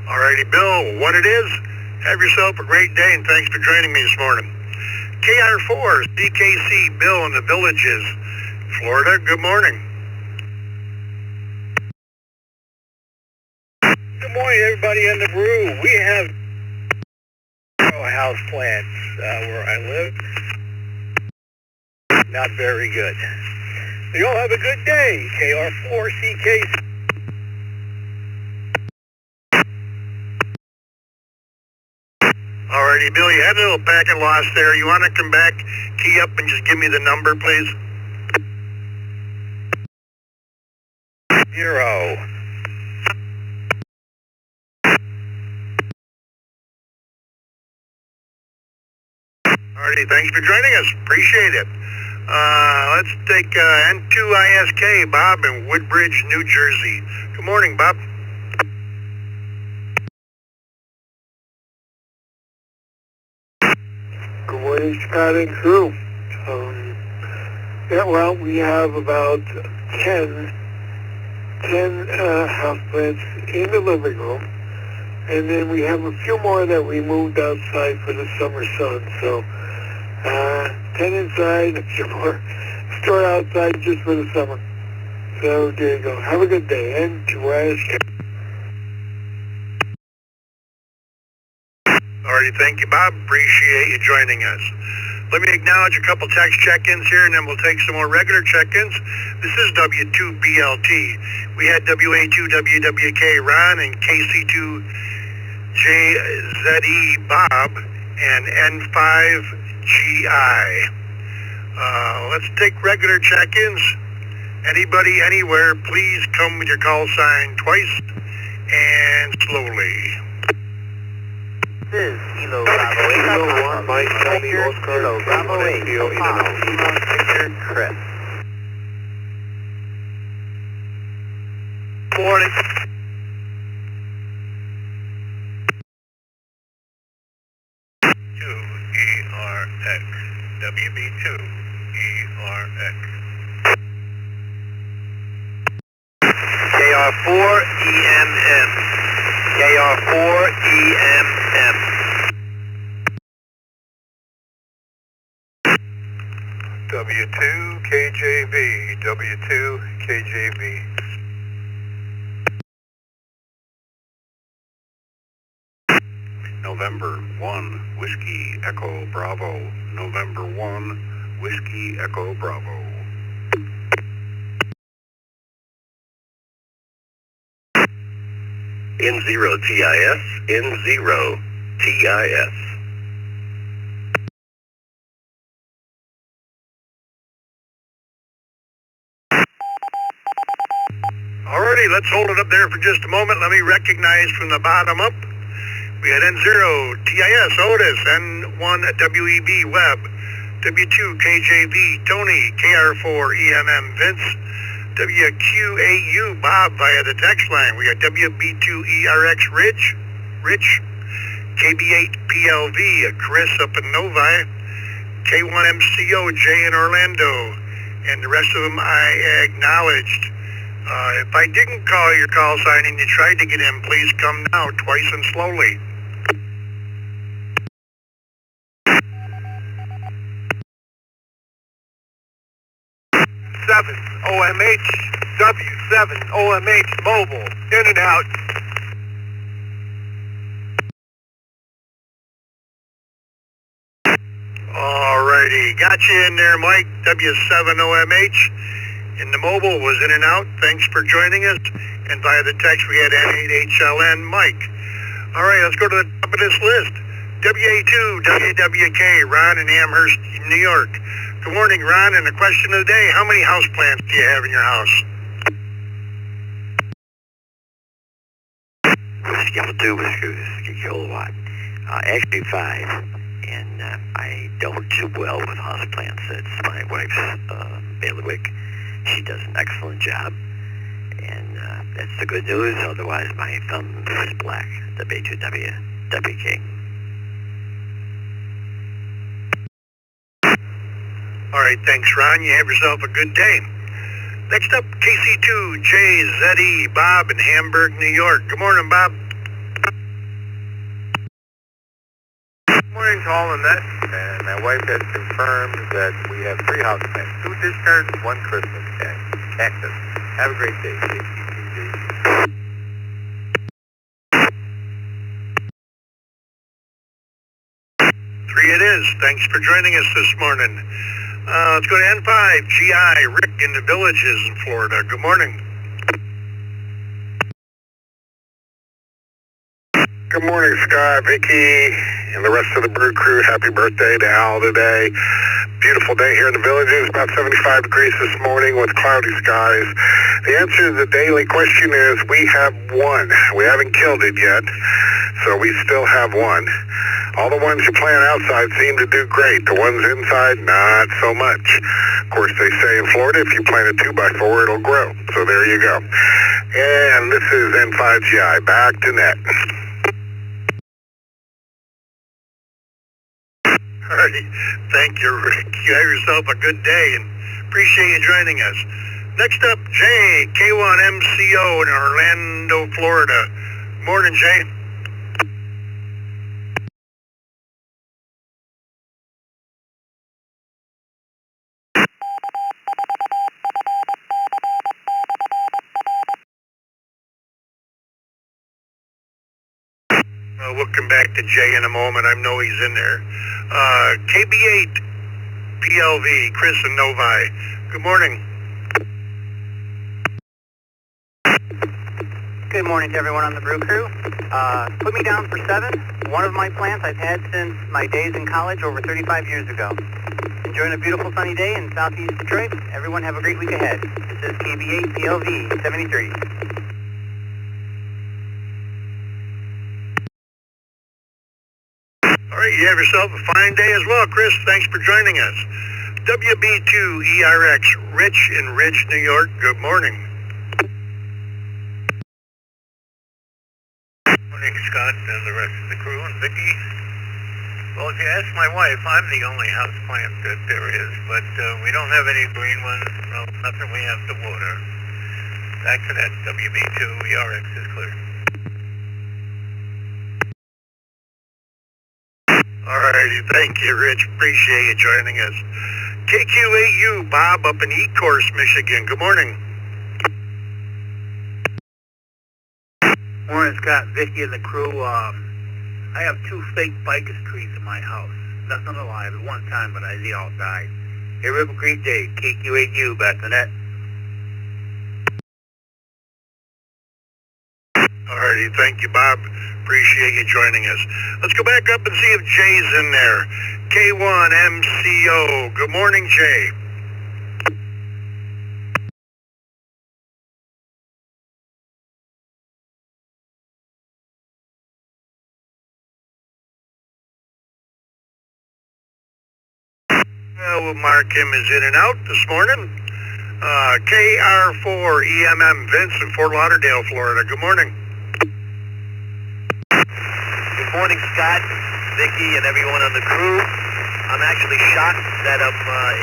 Alrighty, Bill, what it is, have yourself a great day, and thanks for joining me this morning. KR4, CKC, Bill in the Villages, Florida, good morning. Good morning, everybody in the brew. We have house plants where I live. Not very good. You all have a good day. KR4 CKC. Alrighty, Bill, you had a little packet loss there. You want to come back, key up, and just give me the number, please? 0. Alrighty, thanks for joining us. Appreciate it. Let's take N2ISK, Bob in Woodbridge, New Jersey. Good morning, Bob. Good morning, Scott and crew. We have about 10 houseplants in the living room, and then we have a few more that we moved outside for the summer sun. So 10 inside, a few more stored outside just for the summer. So there you go. Have a good day. And to Alrighty, thank you, Bob. Appreciate you joining us. Let me acknowledge a couple text check-ins here, and then we'll take some more regular check-ins. This is W2BLT. We had WA2WWK Ron and KC2JZE Bob and N5GI. Let's take regular check-ins. Anybody, anywhere, please come with your call sign twice and slowly. This is Kilo Bravo 8. Kilo 1, Mike, Charlie, Oscar, Kilo Bravo 8. Kilo, Victor, Chris. Morning. ERX. WB2 ERX. KR4 EMM. KR4 EMM. W2 KJV, W2 KJV. November 1, Whiskey Echo Bravo. November 1, Whiskey Echo Bravo. N0TIS, N0TIS. Alrighty, let's hold it up there for just a moment. Let me recognize from the bottom up. We had N0 TIS Otis, N1 WEB Webb, W2 KJV Tony, KR4 EMM Vince, WQAU Bob via the text line. We got WB2 ERX Rich, KB8 PLV Chris up in Novi, K1MCO Jay in Orlando, and the rest of them I acknowledged. If I didn't call your call sign and you tried to get in, please come now, twice and slowly. OMH, W7 OMH Mobile, in and out. Alrighty, got you in there, Mike, W7 OMH. And the mobile was in and out. Thanks for joining us. And via the text, we had N8HLN Mike. All right, let's go to the top of this list. WA2 WWK, Ron in Amherst, New York. Good morning, Ron. And the question of the day, how many house plants do you have in your house? Scale 2 whiskey kilowatt. Actually 5. And I don't do well with house plants. It's my wife's bailiwick. She does an excellent job, and that's the good news. Otherwise, my thumb is black. W2WK. All right, thanks, Ron. You have yourself a good day. Next up, KC2JZE, Bob in Hamburg, New York. Good morning, Bob. Good morning to all in that, and my wife has confirmed that we have 3 house plants, 2 discards, 1 Christmas cactus. Have a great day. KC2JZE. 3 it is. Thanks for joining us this morning. Let's go to N5, GI, Rick in the Villages in Florida. Good morning. Good morning, Scott, Vicky, and the rest of the Brew crew. Happy birthday to Al today. Beautiful day here in the Villages, about 75 degrees this morning with cloudy skies. The answer to the daily question is we have 1. We haven't killed it yet, so we still have 1. All the ones you plant outside seem to do great. The ones inside, not so much. Of course, they say in Florida, if you plant a 2x4, it'll grow. So there you go. And this is N5GI. Back to net. All right. Thank you, Rick. You have yourself a good day, and appreciate you joining us. Next up, Jay, K1MCO in Orlando, Florida. Morning, Jay. We'll come back to Jay in a moment. I know he's in there. KB8 PLV, Chris in Novi. Good morning. Good morning to everyone on the Brew Crew. Put me down for 7. One of my plants I've had since my days in college over 35 years ago. Enjoying a beautiful sunny day in southeast Detroit. Everyone have a great week ahead. This is KB8 PLV 73. All right, you have yourself a fine day as well, Chris. Thanks for joining us. WB2 ERX, Rich in Ridge, New York. Good morning. Morning, Scott, and the rest of the crew, and Vicky. Well, if you ask my wife, I'm the only house plant that there is, but we don't have any green ones, no, nothing we have to water. Back to that, WB2 ERX is clear. Alrighty, thank you, Rich. Appreciate you joining us. KQAU, Bob up in Ecorse, Michigan. Good morning. Morning, Scott, Vicky, and the crew. I have 2 fake ficus trees in my house. Nothing alive at one time, but they all died. Hey, have a great day. KQAU, back to that. Alrighty, righty. Thank you, Bob. Appreciate you joining us. Let's go back up and see if Jay's in there. K1MCO. Good morning, Jay. We'll mark him as in and out this morning. KR4 EMM Vince in Fort Lauderdale, Florida. Good morning. Good morning, Scott, Vicki, and everyone on the crew. I'm actually shocked that I'm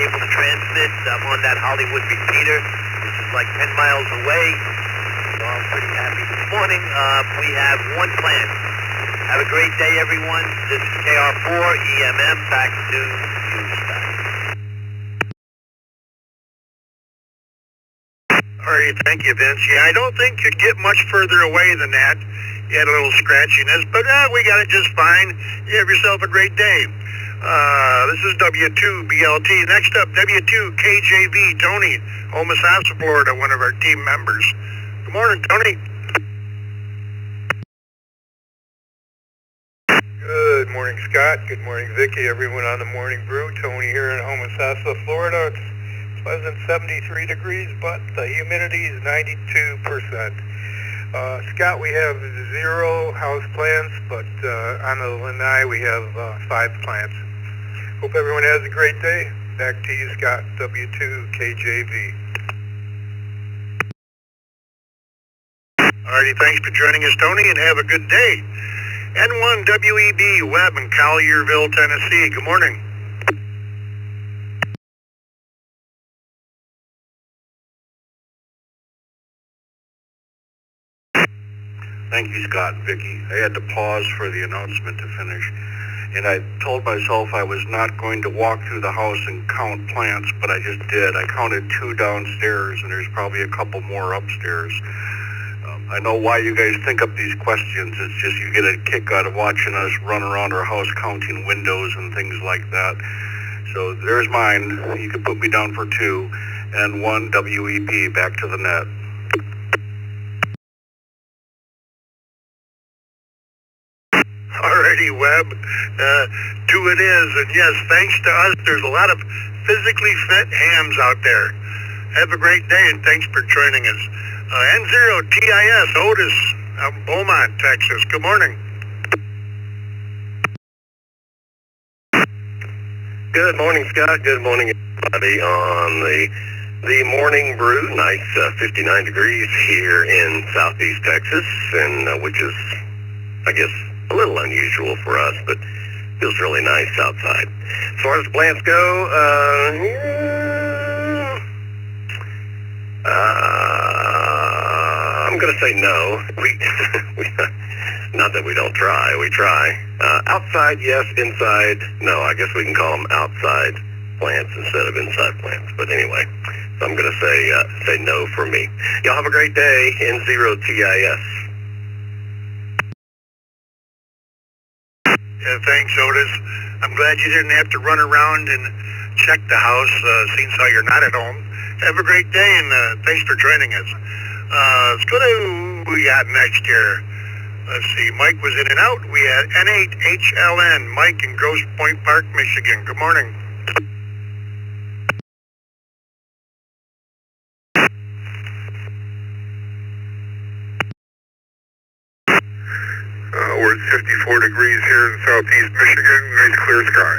able to transmit. I'm on that Hollywood repeater, which is like 10 miles away. So I'm pretty happy this morning. We have one plan. Have a great day, everyone. This is KR4 EMM back to Tuesday. All right, thank you, Vince. Yeah, I don't think you'd get much further away than that. You had a little scratchiness, but we got it just fine. You have yourself a great day. This is W2BLT. Next up, W2KJV, Tony, Homosassa, Florida, one of our team members. Good morning, Tony. Good morning, Scott. Good morning, Vicki. Everyone on the Morning Brew. Tony here in Homosassa, Florida. It's pleasant 73 degrees, but the humidity is 92%. Scott, we have 0 house plants, but on the lanai we have 5 plants. Hope everyone has a great day. Back to you, Scott, W2KJV. Alrighty, thanks for joining us, Tony, and have a good day. N1WEB, Webb in Collierville, Tennessee. Good morning. Thank you, Scott and Vicki. I had to pause for the announcement to finish, and I told myself I was not going to walk through the house and count plants, but I just did. I counted 2 downstairs, and there's probably a couple more upstairs. I know why you guys think up these questions. It's just you get a kick out of watching us run around our house counting windows and things like that. So there's mine. You can put me down for 2, and 1 WEP back to the net. Alrighty, Webb. 2 it is, and yes, thanks to us, there's a lot of physically fit hams out there. Have a great day, and thanks for joining us. N0TIS, Otis, out in Beaumont, Texas. Good morning. Good morning, Scott. Good morning, everybody on the Morning Brew. Nice 59 degrees here in southeast Texas, and which is, I guess, a little unusual for us, but feels really nice outside. As far as the plants go, I'm going to say no. Not that we don't try, we try. Outside, yes. Inside, no. I guess we can call them outside plants instead of inside plants. But anyway, so I'm going to say no for me. Y'all have a great day. N0TIS. Yeah, thanks, Otis. I'm glad you didn't have to run around and check the house, seeing how you're not at home. Have a great day, and thanks for joining us. Let's go to who we got next here. Let's see, Mike was in and out. We had N8HLN, Mike in Grosse Pointe Park, Michigan. Good morning. We're at 54 degrees here in southeast Michigan, nice clear sky.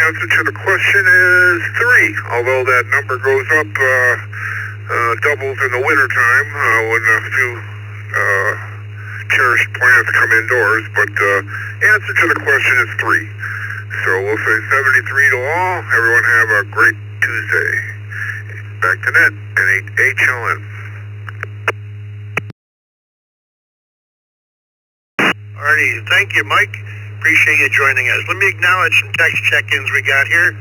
Answer to the question is 3, although that number goes up, doubles in the wintertime when a few cherished plants come indoors, but answer to the question is 3. So we'll say 73 to all. Everyone have a great Tuesday. Back to net, N8HLN. Alrighty, thank you, Mike. Appreciate you joining us. Let me acknowledge some text check-ins we got here.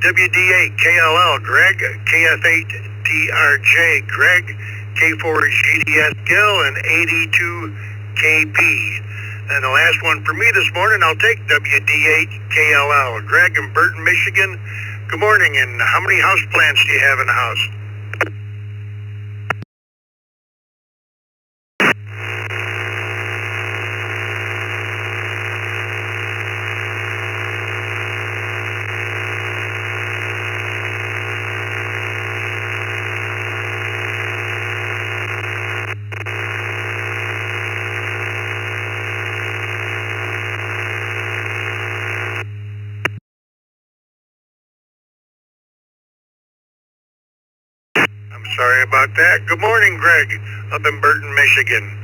WD8KLL, Greg, KF8TRJ, Greg, K4GDS, Gil, and 82KB. And the last one for me this morning, I'll take WD8KLL, Greg in Burton, Michigan. Good morning, and how many house plants do you have in the house? Sorry about that. Good morning, Greg, up in Burton, Michigan.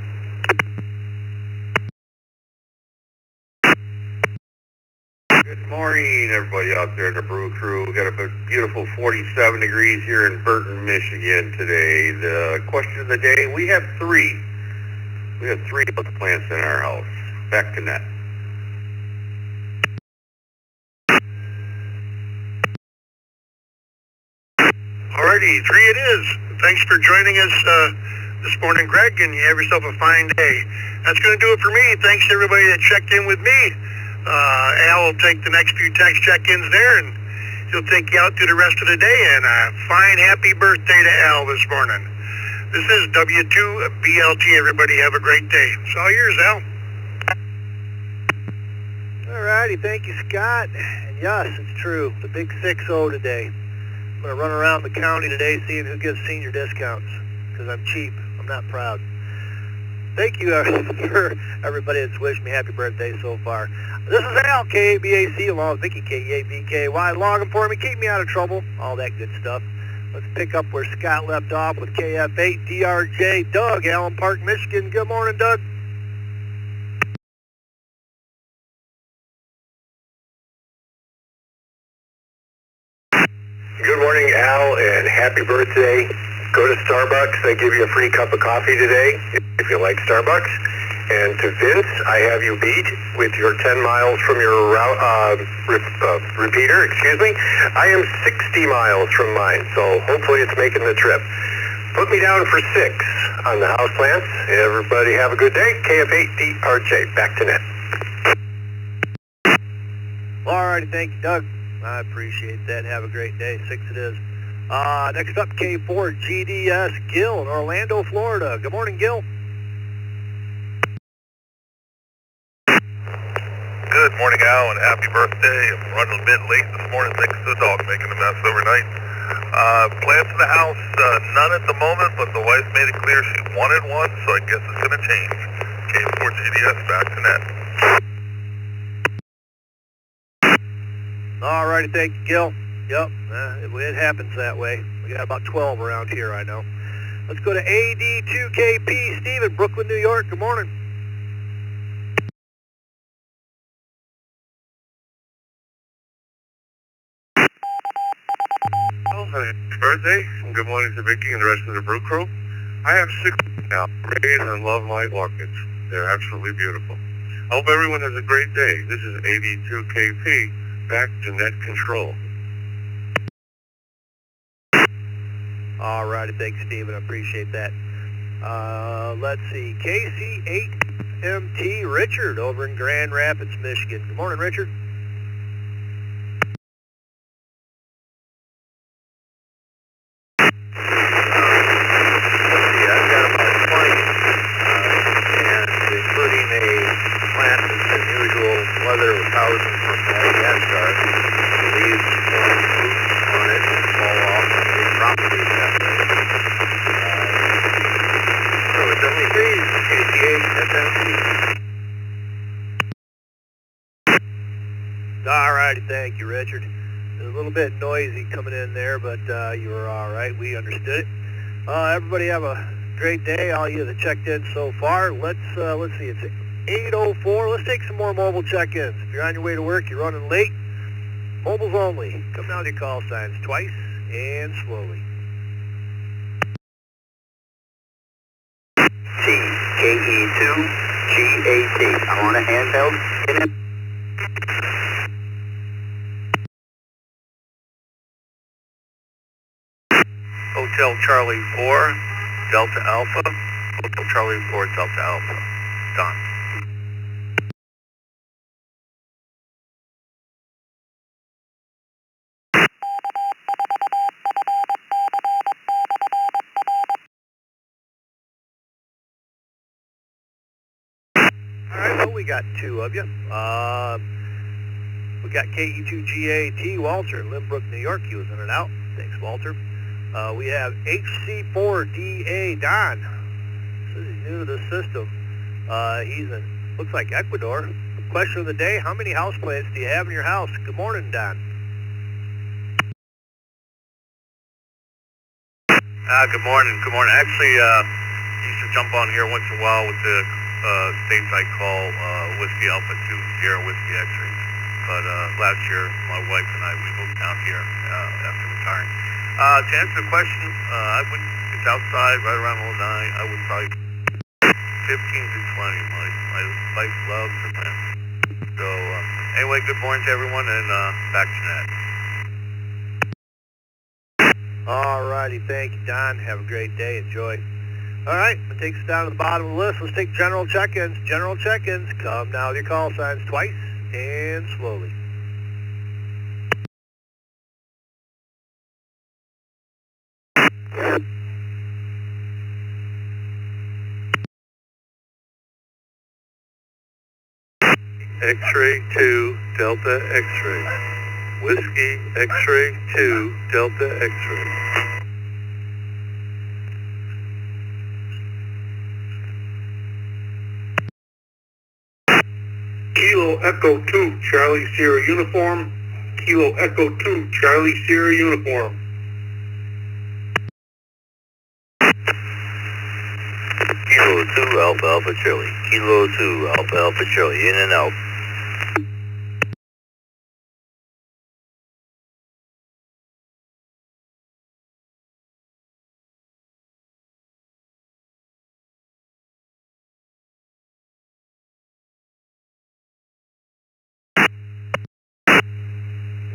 Good morning, everybody out there in the Brew Crew. We got a beautiful 47 degrees here in Burton, Michigan today. The question of the day, we have three. We have three house plants in our house. Back to net. Alrighty, three it is. Thanks for joining us this morning, Greg, and you have yourself a fine day. That's going to do it for me. Thanks to everybody that checked in with me. Al will take the next few text check-ins there, and he'll take you out through the rest of the day. And a fine happy birthday to Al this morning. This is W2BLT. Everybody have a great day. It's all yours, Al. Alrighty, thank you, Scott. And yes, it's true. The big 6-0 today. I'm going to run around the county today seeing who gets senior discounts, because I'm cheap. I'm not proud. Thank you for everybody that's wished me happy birthday so far. This is Al, KABAC, along with Vicky, KABKY. Log them for me, keep me out of trouble, all that good stuff. Let's pick up where Scott left off with KF8 DRJ. Doug, Allen Park, Michigan. Good morning, Doug. Good morning, Al, and happy birthday. Go to Starbucks. They give you a free cup of coffee today, if you like Starbucks. And to Vince, I have you beat with your 10 miles from your repeater, excuse me. I am 60 miles from mine, so hopefully it's making the trip. Put me down for 6 on the house plants. Everybody have a good day. KF8DRJ, back to net. All righty, thank you, Doug. I appreciate that. Have a great day. 6 it is. Next up, K4GDS, Gil in Orlando, Florida. Good morning, Gil. Good morning, Al, and happy birthday. I'm running a bit late this morning thanks to the dog making a mess overnight. Plants in the house, none at the moment, but the wife made it clear she wanted one, so I guess it's going to change. K4GDS, back to net. All righty, thank you, Gil. Yep, it happens that way. We got about 12 around here, I know. Let's go to AD2KP, Steve in Brooklyn, New York. Good morning. Happy birthday, and good morning to Vicky and the rest of the Brew Crew. I have 6 now, raised and love my orchids. They're absolutely beautiful. I hope everyone has a great day. This is AD2KP, back to net control. All righty, thanks, Steve, and I appreciate that. Let's see, KC8MT Richard over in Grand Rapids, Michigan. Good morning, Richard. All righty, thank you, Richard. It was a little bit noisy coming in there, but you were all right. We understood it. Everybody have a great day. All you that checked in so far. Let's see. It's 8:04. Let's take some more mobile check-ins. If you're on your way to work, you're running late. Mobiles only. Come down to your call signs twice and slowly. TKE2GAT. I'm on a handheld. Hotel Charlie 4, Delta Alpha. Hotel Charlie 4, Delta Alpha. Done. All right, well, we got 2 of you. We got KE2GAT, Walter, in Lynbrook, New York. He was in and out. Thanks, Walter. We have HC4DA, Don. This is new to the system. He's in, looks like Ecuador. Question of the day, how many houseplants do you have in your house? Good morning, Don. Good morning. Good morning. Actually, used to jump on here once in a while with the states I call Whiskey Alpha 2 Sierra Whiskey X-ray. But last year, my wife and I, we moved down here after retiring. To answer the question, I would, it's outside right around 09. I would probably 15 to 20. My wife loves her plants. So anyway, good morning to everyone, and back to Ned. All righty, thank you, Don. Have a great day. Enjoy. All right, that takes us down to the bottom of the list. Let's take general check-ins. General check-ins. Come now with your call signs twice and slowly. X-ray 2, Delta X-ray. Whiskey X-ray 2, Delta X-ray. Kilo Echo 2, Charlie Sierra Uniform. Kilo Echo 2, Charlie Sierra Uniform. Kilo 2, Alpha Alpha Charlie. Kilo 2, Alpha Alpha Charlie. In and out.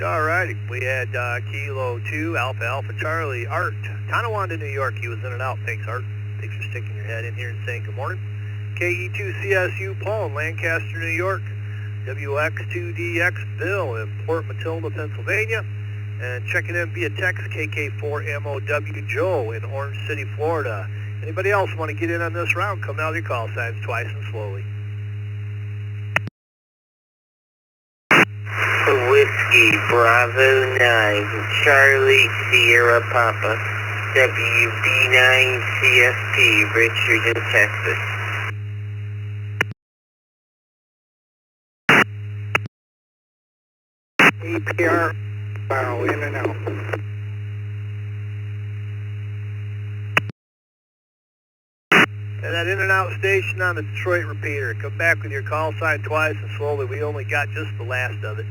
All righty, we had Kilo 2, Alpha Alpha Charlie, Art, Tonawanda, New York. He was in and out. Thanks, Art. Thanks for sticking your head in here and saying good morning. KE2CSU, Paul in Lancaster, New York. WX2DX, Bill in Port Matilda, Pennsylvania. And checking in via text, KK4MOW, Joe in Orange City, Florida. Anybody else want to get in on this round? Come out with your call signs twice and slowly. Whiskey Bravo 9, Charlie Sierra Papa, WB9 CSP, Richard in Texas. EPR, barrel in and out. And that in and out station on the Detroit repeater. Come back with your call sign twice and slowly. We only got just the last of it.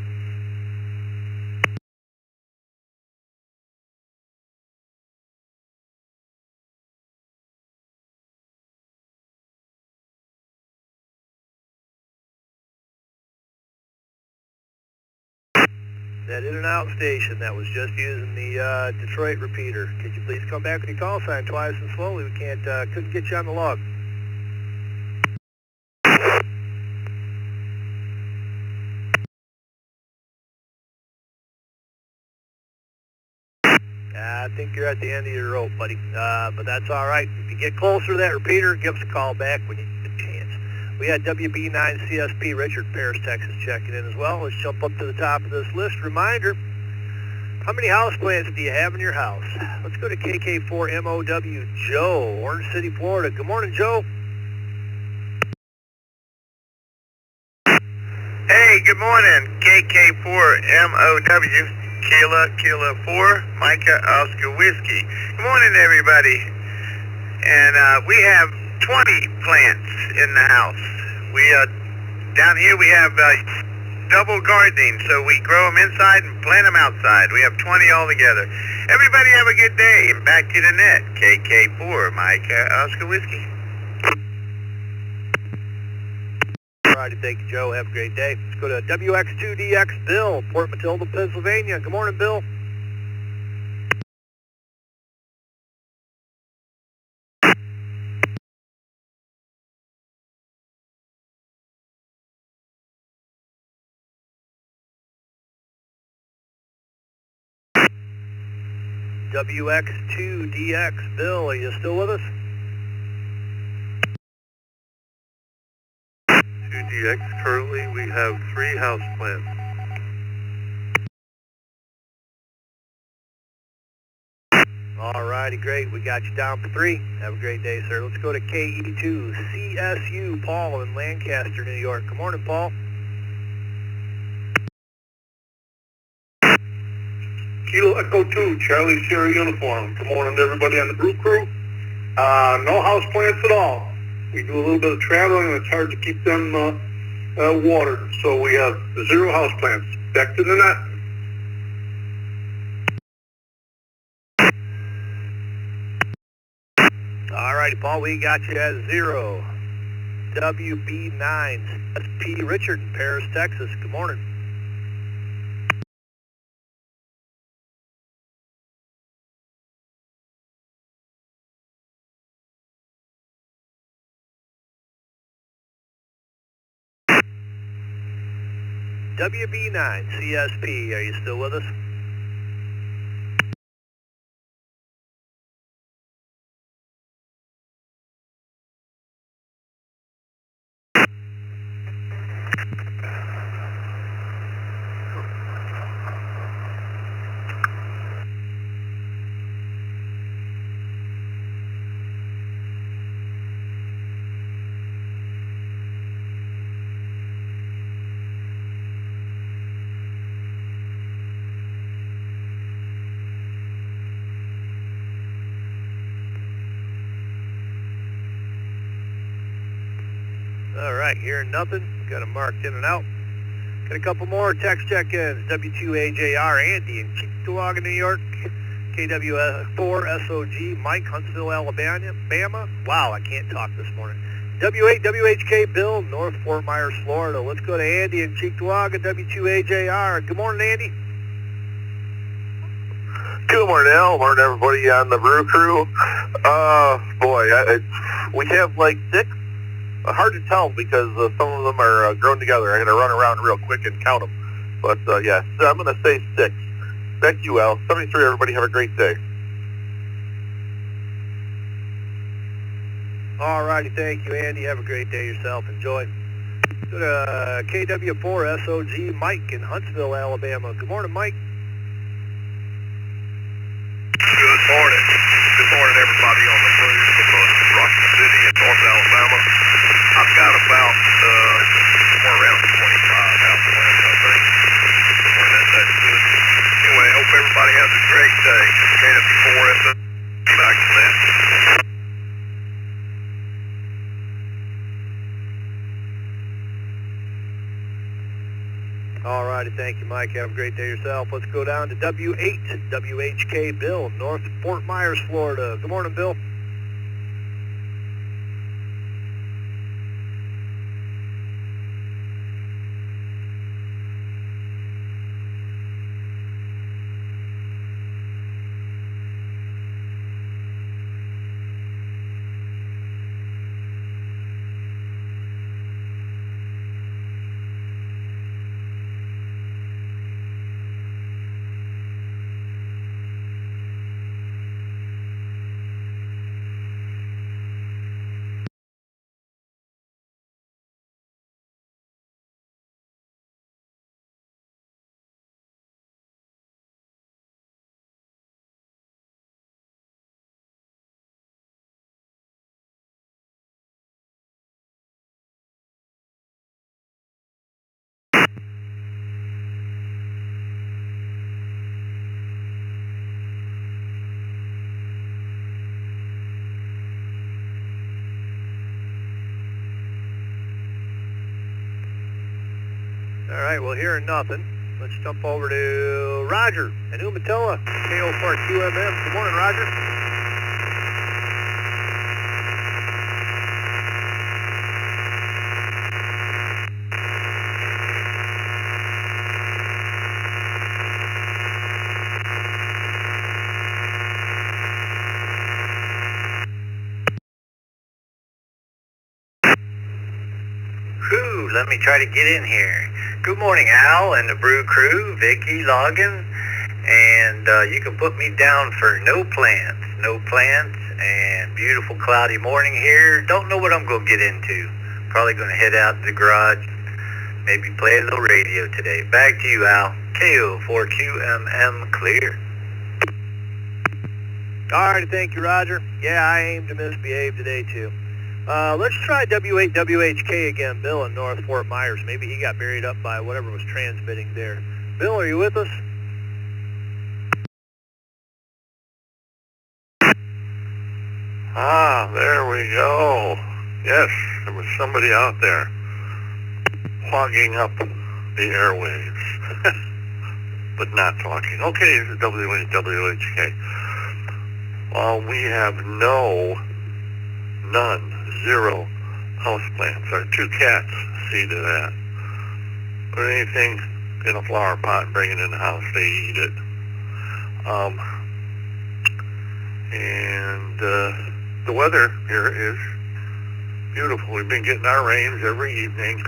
That in and out station that was just using the Detroit repeater. Could you please come back with your call sign twice and slowly? We couldn't get you on the log. I think you're at the end of your rope, buddy. But that's all right. If you get closer to that repeater, give us a call back when you get a chance. We had WB9 CSP, Richard, Paris, Texas, checking in as well. Let's jump up to the top of this list. Reminder, how many houseplants do you have in your house? Let's go to KK4MOW, Joe, Orange City, Florida. Good morning, Joe. Hey, good morning. KK4MOW, Kilo 4, Micah Oscar Whiskey. Good morning, everybody. And we have 20 plants in the house. We down here we have double gardening, so we grow them inside and plant them outside. We have 20 altogether. Everybody have a good day, and back to the net. KK4, Micah Oscar Whiskey. All righty, thank you, Joe. Have a great day. Let's go to WX2DX, Bill, Port Matilda, Pennsylvania. Good morning, Bill. WX2DX, Bill, are you still with us? 2DX, currently we have 3 house plants. All righty, great. We got you down for 3. Have a great day, sir. Let's go to KE2CSU, Paul in Lancaster, New York. Good morning, Paul. Kilo Echo 2, Charlie Sierra Uniform. Good morning to everybody on the brew crew. No house plants at all. We do a little bit of traveling and it's hard to keep them watered. So we have 0 house plants. Back to the net. All righty, Paul, we got you at 0. WB9, SP Richard in Paris, Texas. Good morning. WB9, CSP, are you still with us? All right, hearing nothing. Got them marked in and out. Got a couple more text check-ins. W2AJR, Andy in Cheektowaga, New York. KW4SOG, Mike, Huntsville, Alabama. Wow, I can't talk this morning. W8WHK, Bill, North Fort Myers, Florida. Let's go to Andy in Cheektowaga, W2AJR. Good morning, Andy. Good morning, Al. Morning, everybody on the brew crew. We have like 6. Hard to tell because some of them are grown together. I'm going to run around real quick and count them. But, yeah, so I'm going to say 6. Back to you, Al. 73, everybody have a great day. All righty, thank you, Andy. Have a great day yourself. Enjoy. Go to KW4SOG, Mike in Huntsville, Alabama. Good morning, Mike. Good morning. Good morning, everybody on the cruise from Rocky City in North Alabama. I've got about somewhere around 25 house plants, I think. That's good. Anyway, I hope everybody has a great day. KW4S, back to that. All righty, thank you, Mike. Have a great day yourself. Let's go down to W8WHK, Bill, North Fort Myers, Florida. Good morning, Bill. All right, well, hearing nothing. Let's jump over to Roger in Umatilla, KO4QMM. Good morning, Roger. Let me try to get in here. Good morning, Al and the brew crew, Vicky, Logan, and you can put me down for no plants, and beautiful cloudy morning here. Don't know what I'm going to get into. Probably going to head out to the garage, maybe play a little radio today. Back to you, Al. KO4QMM clear. All right, thank you, Roger. Yeah, I aim to misbehave today, too. Let's try W8WHK again, Bill in North Fort Myers. Maybe he got buried up by whatever was transmitting there. Bill, are you with us? there we go. Yes, there was somebody out there hogging up the airwaves, but not talking. Okay, this is WHK. Well, we have zero houseplants. Our 2 cats see to that. Or anything in a flower pot and bring it in the house, they eat it. And the weather here is beautiful. We've been getting our rains every evening,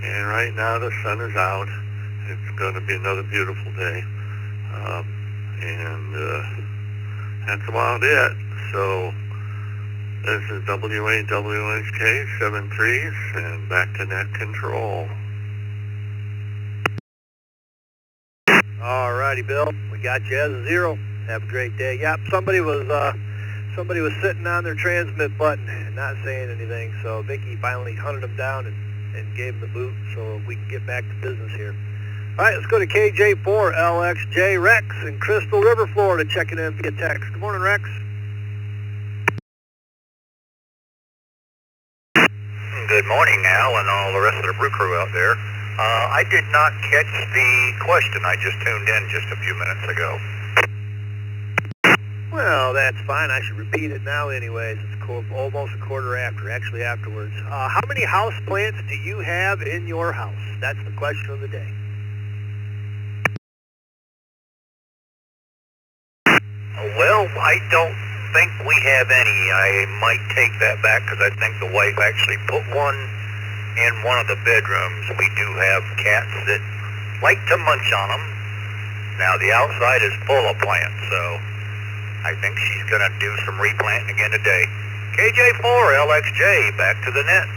and right now the sun is out. It's going to be another beautiful day. And that's about it. So this is WAWHK 73s, and back to net control. Alrighty, Bill. We got you as a 0. Have a great day. Yep, somebody was sitting on their transmit button and not saying anything, so Vicky finally hunted him down and gave him the boot so we can get back to business here. Alright, let's go to KJ4 LXJ Rex in Crystal River, Florida, checking in via text. Good morning, Rex. Good morning, Al, and all the rest of the brew crew out there. I did not catch the question. I just tuned in just a few minutes ago. Well, that's fine. I should repeat it now anyways. It's almost a quarter after, actually afterwards. How many house plants do you have in your house? That's the question of the day. Well, I don't think we have any. I might take that back because I think the wife actually put one in one of the bedrooms. We do have cats that like to munch on them. Now, the outside is full of plants, so I think she's going to do some replanting again today. KJ4 LXJ, back to the net.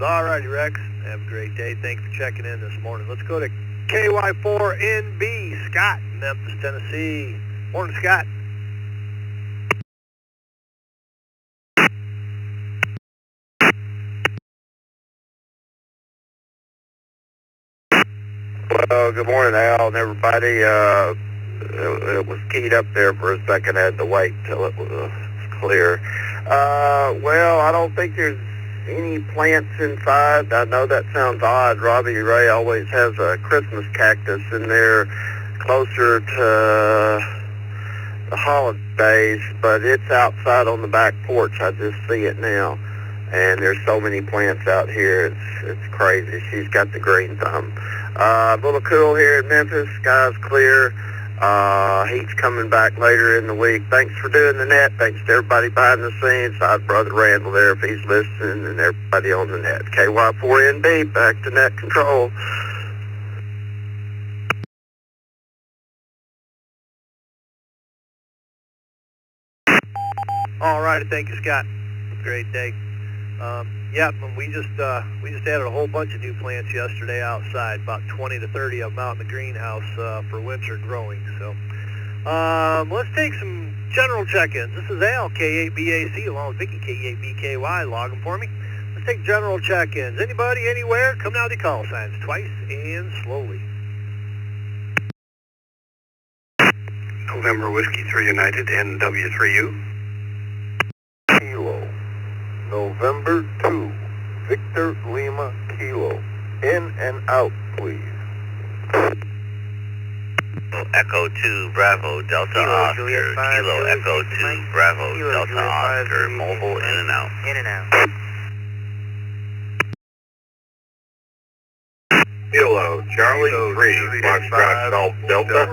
Alrighty, Rex. Have a great day. Thanks for checking in this morning. Let's go to KY4NB, Scott, Memphis, Tennessee. Morning, Scott. Well, good morning, Al, and everybody. It was keyed up there for a second. I had to wait till it was clear. Well, I don't think there's any plants inside. I know that sounds odd. Robbie Ray always has a Christmas cactus in there closer to the holidays, but it's outside on the back porch. I just see it now. And there's so many plants out here. It's crazy. She's got the green thumb. A little cool here in Memphis. Sky's clear. Heat's coming back later in the week. Thanks for doing the net. Thanks to everybody behind the scenes. Brother Randall there if he's listening, and everybody on the net. KY4NB, back to net control. All right, thank you, Scott. Great day. Yeah, we just added a whole bunch of new plants yesterday outside, about 20 to 30 of them out in the greenhouse for winter growing. So let's take some general check-ins. This is Al, K8BAC, along with Vicky, K8BKY. Log them for me. Let's take general check-ins. Anybody, anywhere, come now to the call signs twice and slowly. November Whiskey 3 United, NW3U. Kilo. November 2, Victor Lima Kilo. In and out, please. Echo 2 Bravo Delta Oscar. Kilo Echo 2 Bravo Delta Oscar. Mobile in and out. In and out. Kilo Charlie 3, Foxtrot Golf Delta.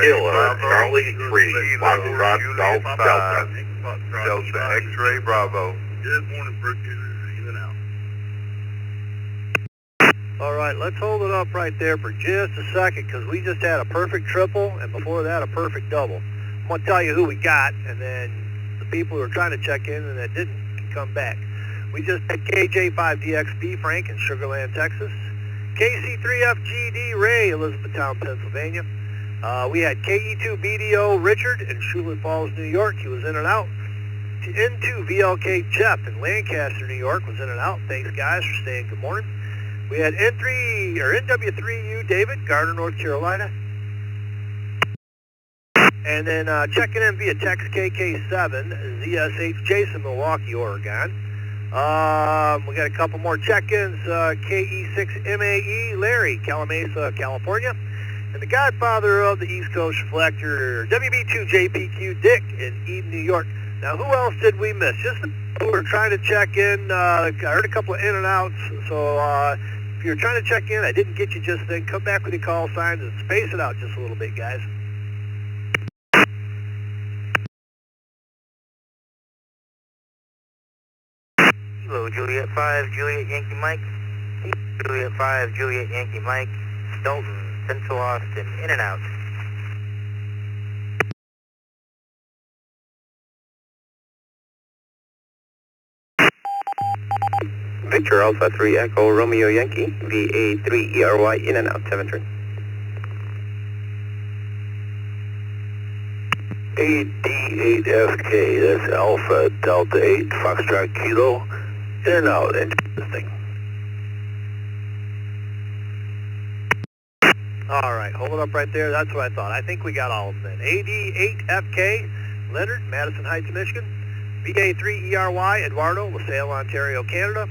Kilo Charlie 3, Foxtrot Golf Delta. Delta X-Ray Bravo. Good morning, Brooke. In and out. All right, let's hold it up right there for just a second because we just had a perfect triple and before that a perfect double. I'm going to tell you who we got, and then the people who are trying to check in and that didn't can come back. We just had KJ5DXB Frank in Sugar Land, Texas. KC3FGD Ray, Elizabethtown, Pennsylvania. We had KE2BDO Richard in Schuler Falls, New York. He was in and out. N2 VLK Jeff in Lancaster, New York was in and out. Thanks, guys, for staying. Good morning. We had NW3U David, Gardner, North Carolina. And then checking in via text KK7, ZSH Jason, Milwaukee, Oregon. We got a couple more check-ins, KE6MAE, Larry, Calamasa, California. And the godfather of the East Coast Reflector, WB2JPQ, Dick in Eden, New York. Now, who else did we miss? Just the people who were trying to check in. I heard a couple of in and outs. So if you're trying to check in, I didn't get you just then, come back with your call signs and space it out just a little bit, guys. Hello, Juliet 5, Juliet Yankee Mike. Juliet 5, Juliet Yankee Mike. Dalton, Central Austin, in and out. Victor Alpha 3 Echo Romeo Yankee, VA3 ERY, in and out, 7-3. 8D8FK, that's Alpha Delta 8 Foxtrot Kilo, in and out, interesting. All right, hold it up right there. That's what I thought. I think we got all of them then. AD8FK, Leonard, Madison Heights, Michigan. VA3ERY, Eduardo, LaSalle, Ontario, Canada.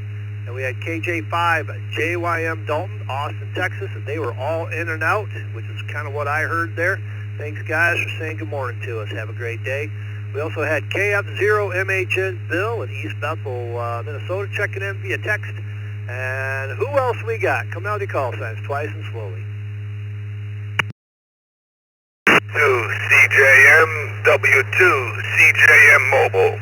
And we had KJ5, JYM, Dalton, Austin, Texas. And they were all in and out, which is kind of what I heard there. Thanks, guys, for saying good morning to us. Have a great day. We also had KF0MHN, Bill in East Bethel, Minnesota, checking in via text. And who else we got? Come out with your call signs twice and slowly. 2 CJM, W2 CJM Mobile.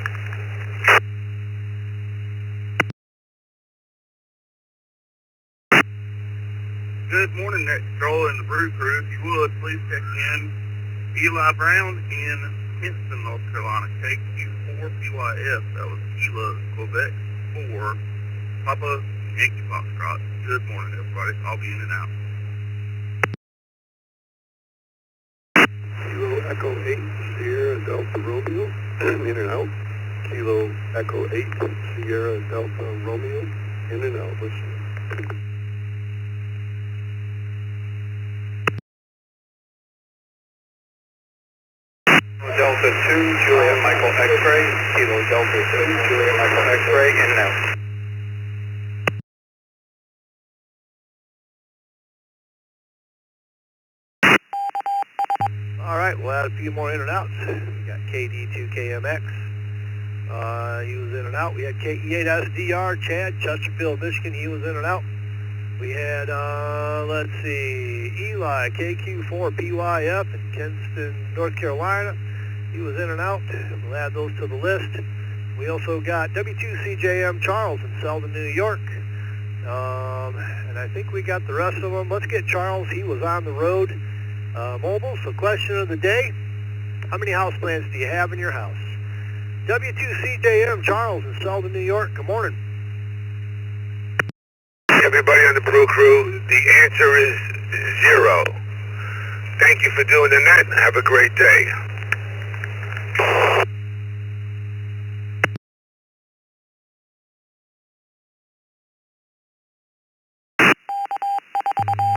Good morning, Nick Stroll and the Brew Crew. If you would, please check in Eli Brown in Kinston, North Carolina, KQ4PYF. That was Kilo, Quebec 4, Papa Yankee Foxtrot. Good morning, everybody. I'll be in and out. Kilo Echo 8 Sierra Delta Romeo, in and out. Kilo Echo 8 Sierra Delta Romeo, in and out. Listen. Delta 2, Juliet Michael X-ray, Kilo Delta 2, Juliet Michael X-ray, in and out. All right, we'll add a few more in and outs. We got KD2KMX. He was in and out. We had KE8SDR, Chad, Chesterfield, Michigan. He was in and out. We had, let's see, Eli, KQ4PYF in Kinston, North Carolina. He was in and out. We'll add those to the list. We also got W2CJM Charles in Selden, New York. And I think we got the rest of them. Let's get Charles. He was on the road mobile. So question of the day, how many houseplants do you have in your house? W2CJM Charles in Selden, New York. Good morning. Everybody on the Brew Crew, the answer is 0. Thank you for doing the net. Have a great day.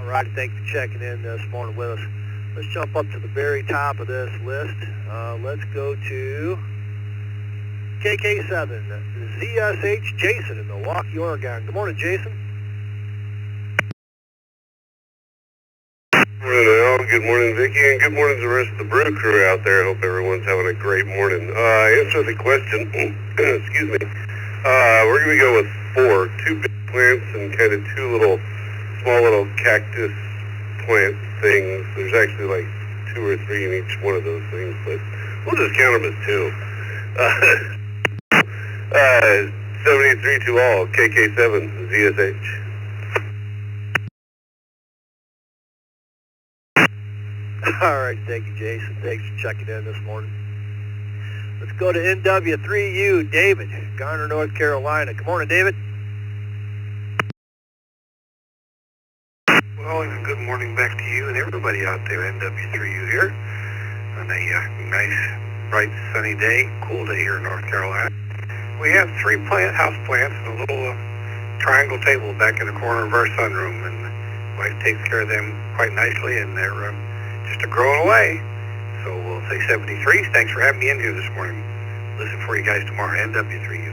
All right, thanks for checking in this morning with us. Let's jump up to the very top of this list. Let's go to KK7, ZSH Jason in Milwaukee, Oregon. Good morning, Jason. Good morning, Al. Good morning, Vicki, and good morning to the rest of the Brew Crew out there. I hope everyone's having a great morning. Answer the question, excuse me. We're going to go with 4, 2 big plants and kind of 2 small little cactus plant things. There's actually like 2 or 3 in each one of those things, but we'll just count them as 2. 73 to all, KK7, ZSH. All right, thank you, Jason. Thanks for checking in this morning. Let's go to NW3U, David, Garner, North Carolina. Good morning, David. Well, and good morning back to you and everybody out there. NW3U here on a nice, bright, sunny day, cool day here in North Carolina. We have 3 house plants and a little triangle table back in the corner of our sunroom, and wife takes care of them quite nicely, and they're just growing away. So we'll say 73. Thanks for having me in here this morning. Listen for you guys tomorrow, NW3U.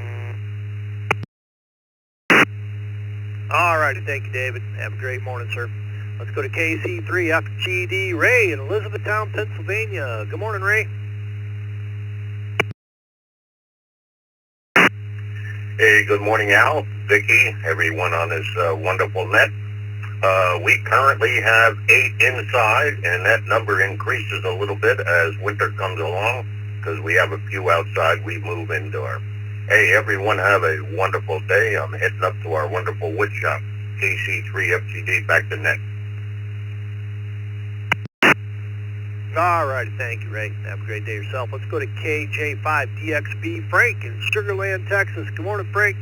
All righty, thank you, David. Have a great morning, sir. Let's go to KC3FGD, Ray in Elizabethtown, Pennsylvania. Good morning, Ray. Hey, good morning, Al, Vicky, everyone on this wonderful net. We currently have 8 inside, and that number increases a little bit as winter comes along, because we have a few outside we move indoor. Hey, everyone have a wonderful day. I'm heading up to our wonderful wood shop. KC3FGD, back to net. All righty, thank you, Ray. Have a great day yourself. Let's go to KJ5DXB, Frank in Sugar Land, Texas. Good morning, Frank.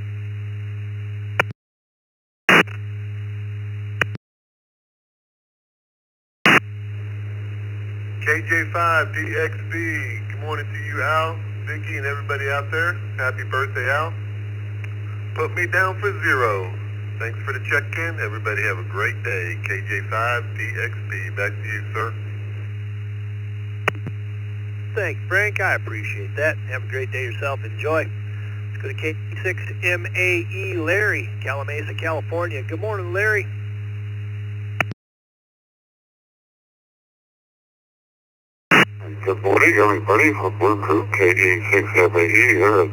KJ5DXB, good morning to you, Al, Vicky, and everybody out there. Happy birthday, Al. Put me down for 0. Thanks for the check-in. Everybody have a great day. KJ5DXB, back to you, sir. Thank you, Frank. I appreciate that. Have a great day yourself. Enjoy. Let's go to K6MAE, Larry, Calamasa, California. Good morning, Larry. Good morning, everybody, from Blue Crew, KG6MAE here in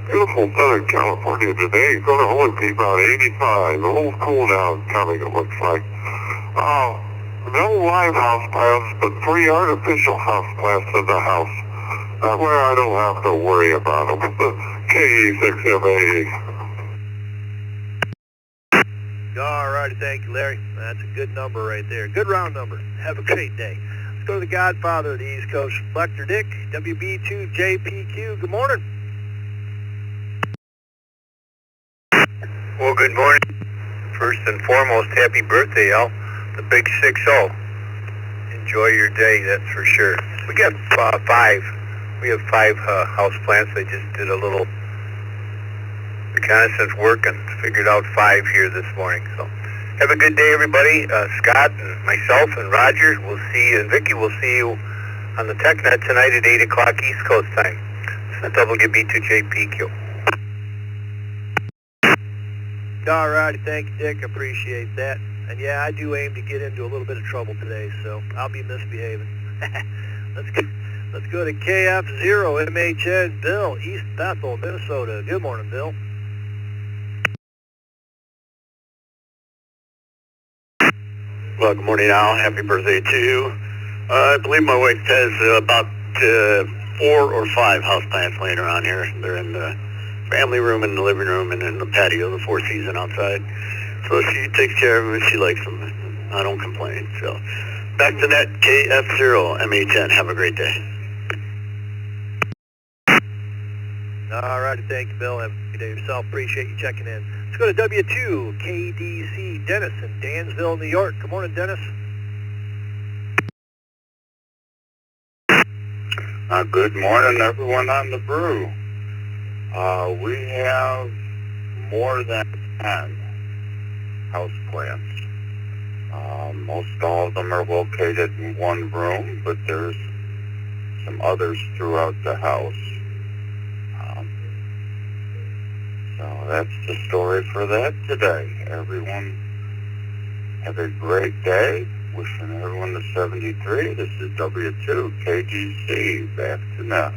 beautiful Southern California today. It's going to only be about 85. A little cool down coming, it looks like. No live house plants, but 3 artificial house plants in the house. That way I don't have to worry about them. KG6MAE. All righty, thank you, Larry. That's a good number right there. Good round number. Have a great day. Let's go to the godfather of the East Coast, Reflector Dick, WB2JPQ. Good morning. Well, good morning. First and foremost, happy birthday, Al. The big 6-0. Enjoy your day, that's for sure. We got 5. We have 5 house plants. I just did a little reconnaissance work and figured out 5 here this morning. So have a good day, everybody. Scott and myself and Roger, we'll see you, and Vicky, we'll see you on the TechNet tonight at 8 o'clock East Coast time. It's WB2JPQ. All righty, thank you, Dick. Appreciate that. And yeah, I do aim to get into a little bit of trouble today, so I'll be misbehaving. Let's go to KF0MHN, Bill, East Bethel, Minnesota. Good morning, Bill. Well, good morning, Al. Happy birthday to you. I believe my wife has about 4 or 5 houseplants laying around here. They're in the family room, in the living room, and in the patio, the 4 season outside. So she takes care of them if she likes them. I don't complain. So back to net, KF0MHN. Have a great day. All righty, thank you, Bill. Have a good day yourself. Appreciate you checking in. Let's go to W2, KDC, Dennis in Dansville, New York. Good morning, Dennis. Good morning, everyone on the brew. We have more than 10 house plants. Most all of them are located in one room, but there's some others throughout the house. So that's the story for that today. Everyone have a great day. Wishing everyone the 73. This is W2 KGC. Back to now.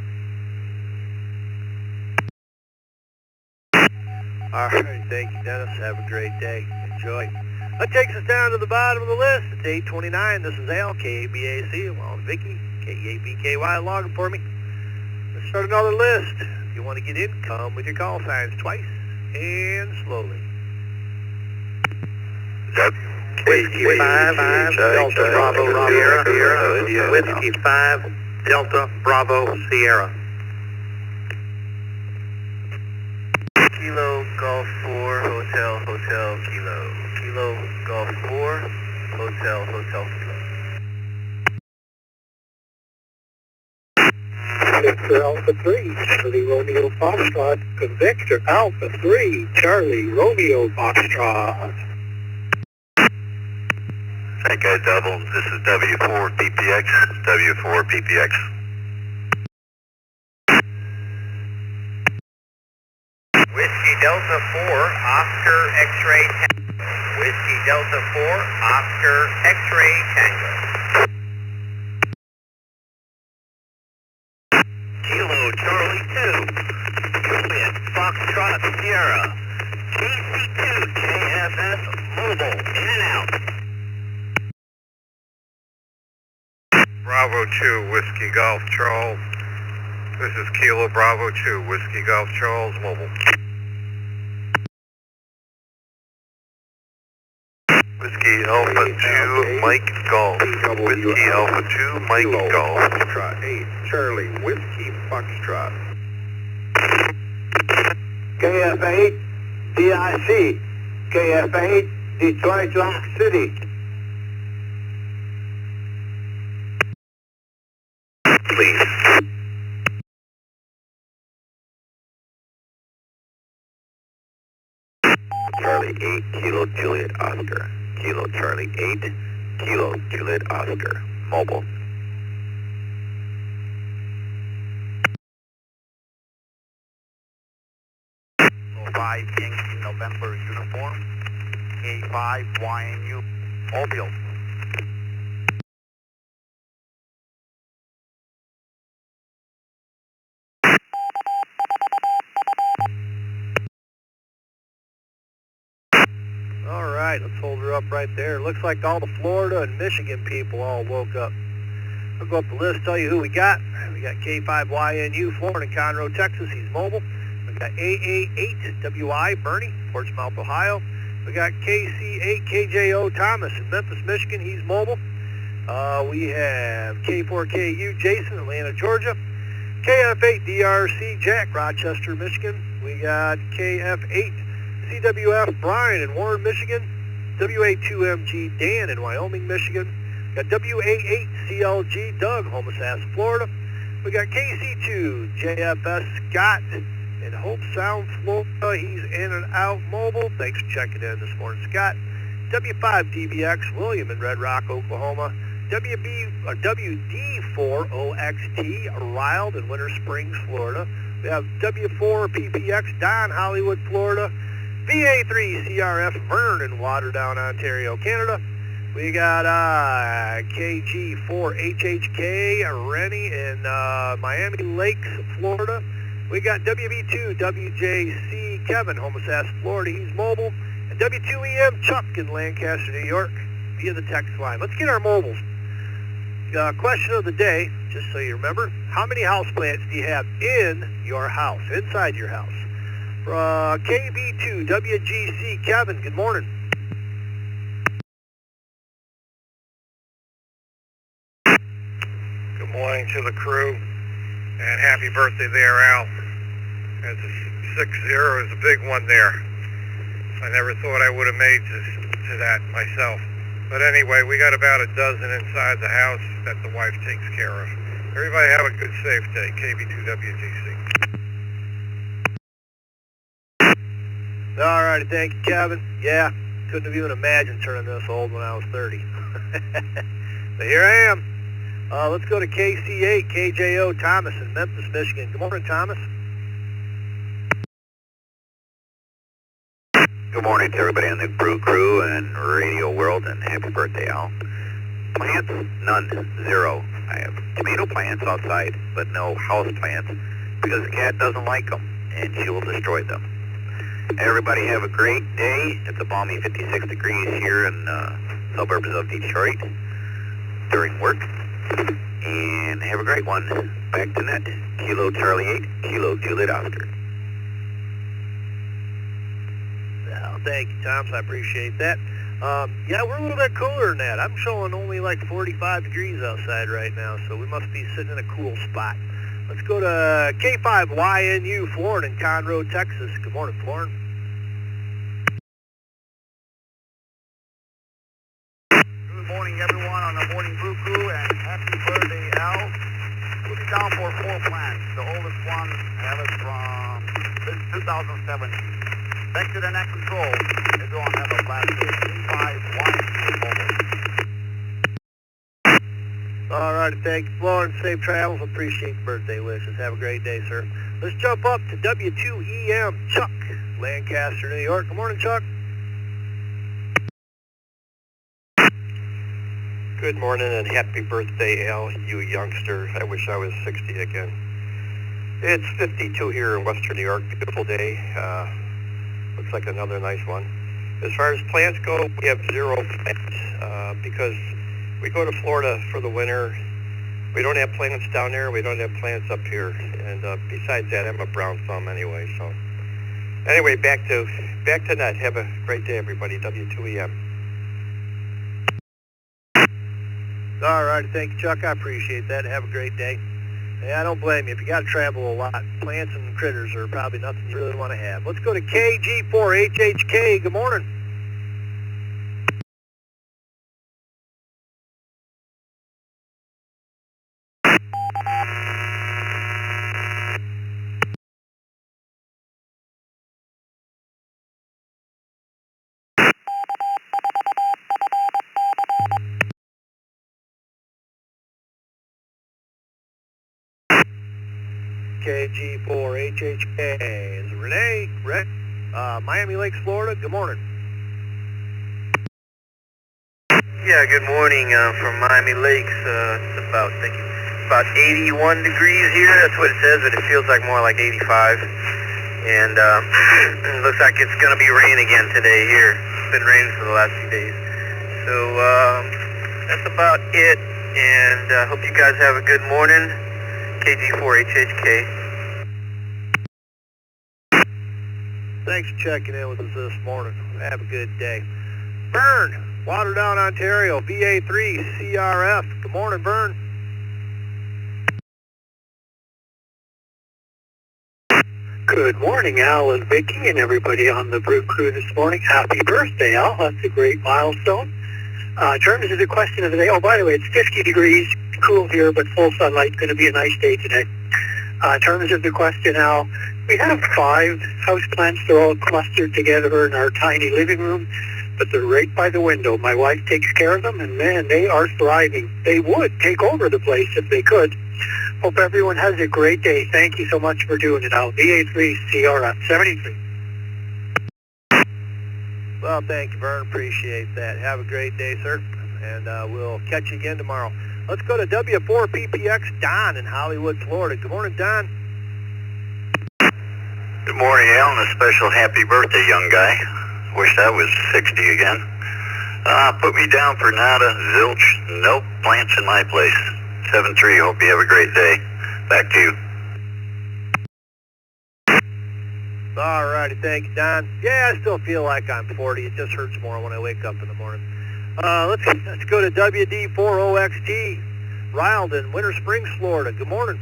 All right, thank you, Dennis. Have a great day. Enjoy. That takes us down to the bottom of the list. It's 8:29. This is Al, KABAC, along with Vicky, KABKY, logging for me. Let's start another list. If you want to get in, come with your call signs twice and slowly. Whiskey 5, Delta Bravo Sierra. Whiskey 5, Delta Bravo Sierra. Kilo Golf 4, Hotel, Hotel, Kilo. Kilo Golf 4, Hotel, Hotel, Kilo. Victor Alpha 3, Charlie Romeo Foxtrot, Victor Alpha 3, Charlie Romeo Foxtrot. That guy double. This is W4 PPX. W4 PPX. Whiskey Delta 4, Oscar X-Ray Tango. Whiskey Delta 4, Oscar X-Ray Tango. Kilo Charlie 2, Juliet Foxtrot Sierra. KC2, KFS Mobile, in and out. Bravo 2, Whiskey Golf Charles. This is Kilo Bravo 2, Whiskey Golf Charles, mobile. Whiskey Alpha 2, Mike Golf. Whiskey Alpha 2, Mike Golf. Foxtrot 8, Charlie, Whiskey Foxtrot. KF8, DIC. KF8, Detroit Rock City. Please. Charlie 8, Kilo Juliet Oscar. Kilo Charlie 8, Kilo Juliet Oscar. Mobile. 5 Yankee November uniform. K5 YNU Mobile. All right, let's hold her up right there. Looks like all the Florida and Michigan people all woke up. I'll go up the list, tell you who we got. We got K5YNU, Florida, Conroe, Texas. He's mobile. We got AA8WI, Bernie, Portsmouth, Ohio. We got KC8KJO, Thomas in Memphis, Michigan. He's mobile. We have K4KU, Jason, Atlanta, Georgia. KF8DRC, Jack, Rochester, Michigan. We got KF8 CWF, Brian in Warren, Michigan. WA2MG, Dan in Wyoming, Michigan. Got WA8CLG, Doug, Homosassa, Florida. We got KC2 JFS, Scott in Hope Sound, Florida. He's in and out mobile. Thanks for checking in this morning, Scott. W5DBX, William in Red Rock, Oklahoma. WD4OXT, Riled in Winter Springs, Florida. We have W4PPX, Don, Hollywood, Florida. VA3CRF, Vern in Waterdown, Ontario, Canada. We got KG4HHK, Rennie in Miami Lakes, Florida. We got WB2WJC, Kevin, Homosassa, Florida. He's mobile. And W2EM, Chuck in Lancaster, New York, via the text line. Let's get our mobiles. Question of the day, just so you remember, how many houseplants do you have in your house, inside your house? KB2WGC, Kevin, good morning. Good morning to the crew, and happy birthday there, Al. That's a 6-0 is a big one there. I never thought I would have made to that myself. But anyway, we got about a dozen inside the house that the wife takes care of. Everybody have a good, safe day. KB2WGC. All righty, thank you, Kevin. Yeah, couldn't have even imagined turning this old when I was 30. But here I am. Let's go to KC8, KJO, Thomas in Memphis, Michigan. Good morning, Thomas. Good morning to everybody on the Brew Crew and Radio World, and happy birthday, Al. Plants? None. 0. I have tomato plants outside, but no house plants because the cat doesn't like them, and she will destroy them. Everybody have a great day. It's a balmy 56 degrees here in suburbs of Detroit during work. And have a great one. Back to net. Kilo Charlie 8, Kilo Juliet Oscar. Well, thank you, Thomas. I appreciate that. Yeah, we're a little bit cooler than that. I'm showing only like 45 degrees outside right now, so we must be sitting in a cool spot. Let's go to K5YNU, Florida, in Conroe, Texas. Good morning, Florida. Good morning, everyone on the Morning Brew Crew, and happy birthday, Al. Put it down for 4 plants. The oldest one have it from 2007. Back to the net control. Everyone have a blast day. K5YNU mobile. All right, thank you, Florida. Safe travels. Appreciate the birthday wishes. Have a great day, sir. Let's jump up to W2EM Chuck, Lancaster, New York. Good morning, Chuck. Good morning and happy birthday, Al, you youngster. I wish I was 60 again. It's 52 here in Western New York. Beautiful day. Looks like another nice one. As far as plants go, we have 0 plants because we go to Florida for the winter. We don't have plants down there. We don't have plants up here. And besides that, I'm a brown thumb anyway. So anyway, back to net. Have a great day, everybody. W2EM. All right, thank you, Chuck. I appreciate that. Have a great day. Hey, I don't blame you. If you got to travel a lot, plants and critters are probably nothing you really want to have. Let's go to KG4HHK. Good morning. KG4HHK is Renee, Rick, Miami Lakes, Florida. Good morning. Yeah, good morning from Miami Lakes. It's about 81 degrees here. That's what it says, but it feels like more like 85. And it looks like it's going to be rain again today here. It's been raining for the last few days. So that's about it. And I hope you guys have a good morning. KG4HHK. Thanks for checking in with us this morning. Have a good day. Vern, Waterdown, Ontario, VA3 CRF. Good morning, Vern. Good morning, Al and Vicky and everybody on the Brew Crew this morning. Happy birthday, Al. That's a great milestone. In terms of the question of the day, oh, by the way, it's 50 degrees, cool here, but full sunlight. Going to be a nice day today. In terms of the question, Al, we have 5 houseplants. They're all clustered together in our tiny living room, but they're right by the window. My wife takes care of them, and man, they are thriving. They would take over the place if they could. Hope everyone has a great day. Thank you so much for doing it, Al. VA3 CRF 73. Well, thank you, Vern. Appreciate that. Have a great day, sir. And we'll catch you again tomorrow. Let's go to W4PPX Don in Hollywood, Florida. Good morning, Don. Good morning, Al, and a special happy birthday, young guy. Wish I was 60 again. Put me down for nada, zilch, nope, plants in my place. 7-3, hope you have a great day. Back to you. All righty, thank you, Don. Yeah, I still feel like I'm 40. It just hurts more when I wake up in the morning. Let's go to WD4OXT, Rylden, Winter Springs, Florida. Good morning.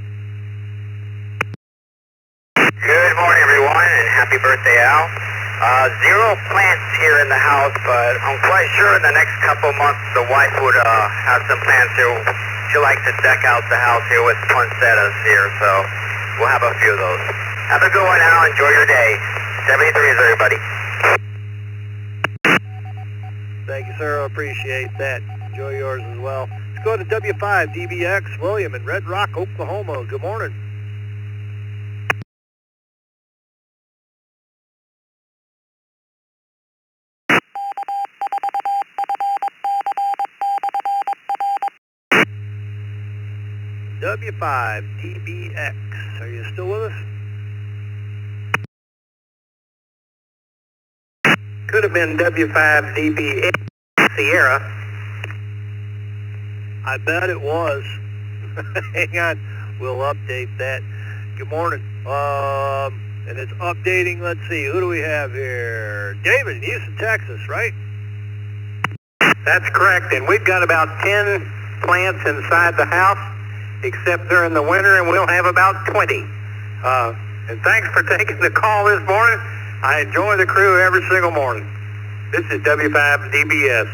Good morning, everyone, and happy birthday, Al. 0 plants here in the house, but I'm quite sure in the next couple months the wife would have some plants here. She likes to deck out the house here with poinsettias here, so we'll have a few of those. Have a good one, Al. Enjoy your day. 73s, everybody. Thank you, sir. I appreciate that. Enjoy yours as well. Let's go to W5DBX, William in Red Rock, Oklahoma. Good morning. W5DBX, are you still with us? Could have been W5DB Sierra. I bet it was. Hang on, we'll update that. Good morning. And it's updating, let's see, who do we have here? David in Houston, Texas, right? That's correct, and we've got about 10 plants inside the house, except during the winter, and we'll have about 20. And thanks for taking the call this morning. I enjoy the crew every single morning. This is W5DBS.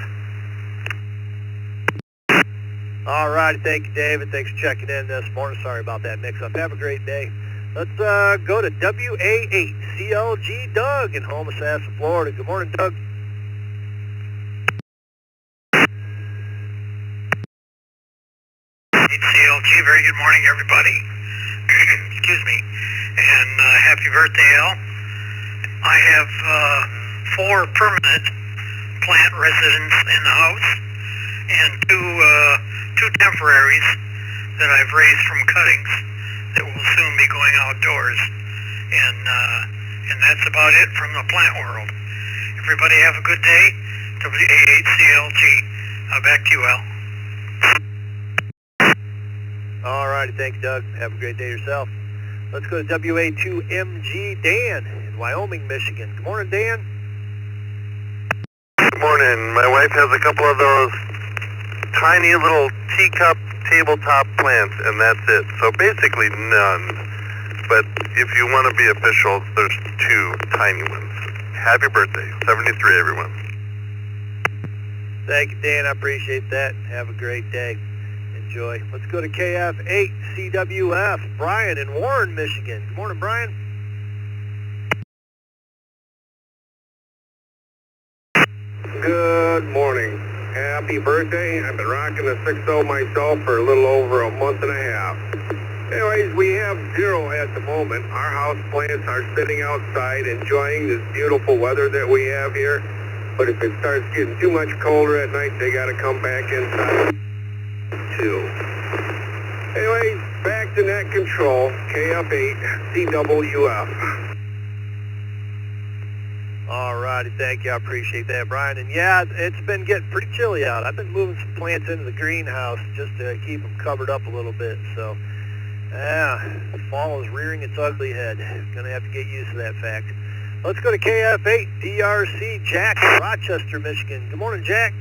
All right, thank you, David. Thanks for checking in this morning. Sorry about that mix-up. Have a great day. Let's go to WA8CLG Doug in Homosassa, Florida. Good morning, Doug. ECLG. Very good morning, everybody. Excuse me. And happy birthday, Al. I have 4 permanent plant residents in the house and two temporaries that I've raised from cuttings that will soon be going outdoors. And that's about it from the plant world. Everybody have a good day. WA8CLG. Back to you, Al. All righty, thanks, Doug. Have a great day yourself. Let's go to WA2MG Dan in Wyoming, Michigan. Good morning, Dan. Good morning. My wife has a couple of those tiny little teacup tabletop plants, and that's it. So basically none. But if you want to be official, there's 2 tiny ones. Happy birthday. 73, everyone. Thank you, Dan. I appreciate that. Have a great day. Enjoy. Let's go to KF8CWF. Brian in Warren, Michigan. Good morning, Brian. Good morning. Happy birthday. I've been rocking the 6.0 myself for a little over a month and a half. Anyways, we have 0 at the moment. Our house plants are sitting outside enjoying this beautiful weather that we have here. But if it starts getting too much colder at night, they got to come back inside too. Anyways, back to net control, KF8CWF. All righty, thank you. I appreciate that, Brian. And yeah, it's been getting pretty chilly out. I've been moving some plants into the greenhouse just to keep them covered up a little bit. So, yeah, fall is rearing its ugly head. Gonna have to get used to that fact. Let's go to KF8DRC, Jack, Rochester, Michigan. Good morning, Jack.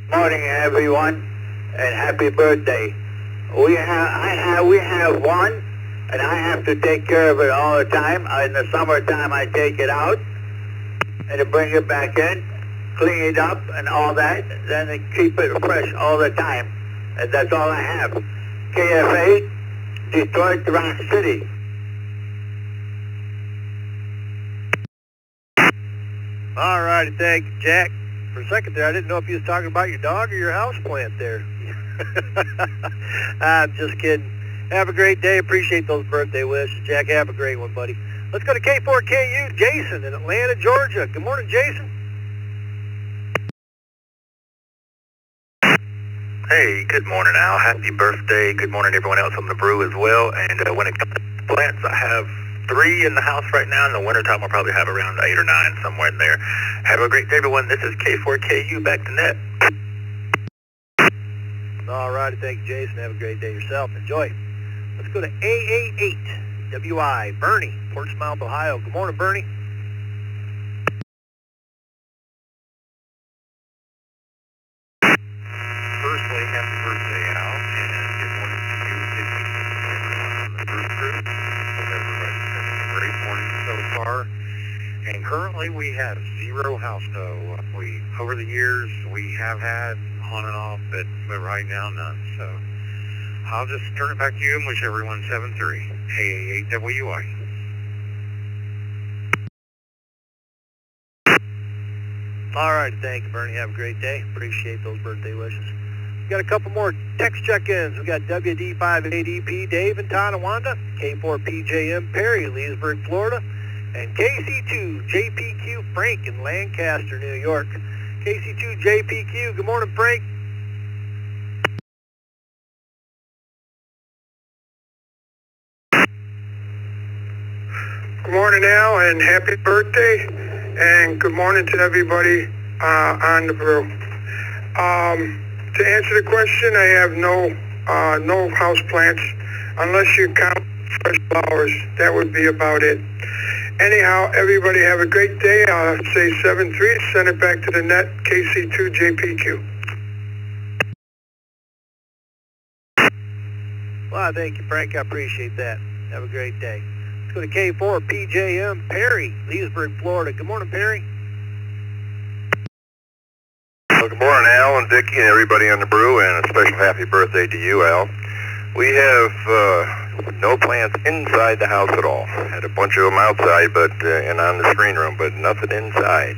Morning, everyone, and happy birthday. We have one, and I have to take care of it all the time. In the summertime, I take it out and I bring it back in, clean it up and all that, then I keep it fresh all the time. And that's all I have. KF8, Detroit, Rock City. All righty, thank you, Jack. For a second there, I didn't know if you was talking about your dog or your house plant there. I'm just kidding. Have a great day. Appreciate those birthday wishes, Jack. Have a great one, buddy. Let's go to K4KU, Jason in Atlanta, Georgia. Good morning, Jason. Hey, good morning, Al. Happy birthday. Good morning, everyone else on the brew as well. And when it comes to plants, I have 3 in the house right now. In the wintertime, I'll probably have around 8 or 9, somewhere in there. Have a great day, everyone. This is K4KU, back to net. All righty, thank you, Jason. Have a great day yourself. Enjoy. Let's go to AA8WI, Bernie, Portsmouth, Ohio. Good morning, Bernie. Firstly, happy birthday, Al, and good morning to you, Vicky, on the Brew Crew. Hope everybody's having a great morning so far. And currently, we have 0 house tow. Over the years, we have had on and off, but right now, none. So I'll just turn it back to you and wish everyone 7-3. AA8WI. All right, thank you, Bernie. Have a great day. Appreciate those birthday wishes. We got a couple more text check-ins. We got WD5ADP Dave in Tonawanda, K4PJM Perry, Leesburg, Florida, and KC2JPQ Frank in Lancaster, New York. KC2JPQ, good morning, Frank. Good morning, Al, and happy birthday, and good morning to everybody on the brew. To answer the question, I have no house plants, unless you count fresh flowers. That would be about it. Anyhow, everybody have a great day. I'll say 7-3, send it back to the net, KC2JPQ. Well, thank you, Frank. I appreciate that. Have a great day. Let's go to K4PJM Perry, Leesburg, Florida. Good morning, Perry. Well, good morning, Al and Vicky and everybody on the brew, and a special happy birthday to you, Al. We have no plants inside the house at all. Had a bunch of them outside, and on the screen room, but nothing inside.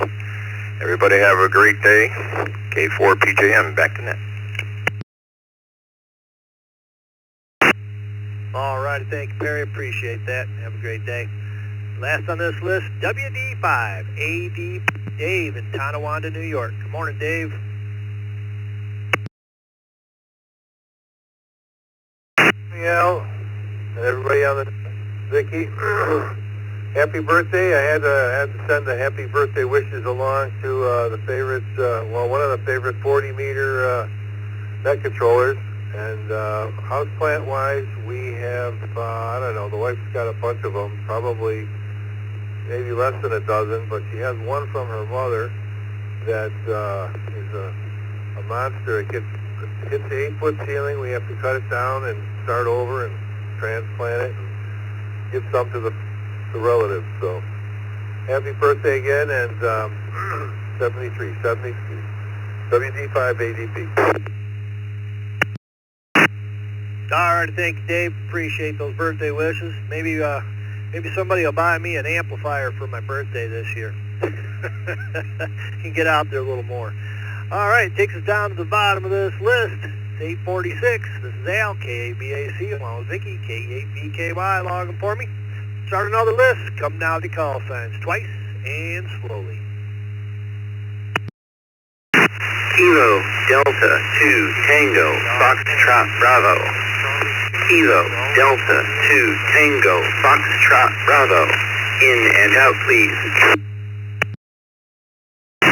Everybody have a great day. K4PJM, back to net. All right, thank you, Perry. Appreciate that. Have a great day. Last on this list, WD5, AD Dave in Tonawanda, New York. Good morning, Dave. Al, and everybody on the Vicky. Happy birthday. I had to send the happy birthday wishes along to the favorites, one of the favorite 40-meter net controllers. And houseplant-wise, we have, I don't know, the wife's got a bunch of them, probably maybe less than a dozen, but she has one from her mother that is a monster. It hits the 8-foot ceiling. We have to cut it down and start over and transplant it and give some to the relatives. So happy birthday again, and 73, WD5 ADP. All right, thank you, Dave. Appreciate those birthday wishes. Maybe somebody will buy me an amplifier for my birthday this year. Can get out there a little more. All right, takes us down to the bottom of this list. It's 8:46. This is Al, KABAC, along with Vicky, K8BKY, logging for me. Start another list. Come now to call signs twice and slowly. Kilo Delta 2 Tango Foxtrot Bravo. Kilo Delta 2 Tango Foxtrot Bravo. In and out, please.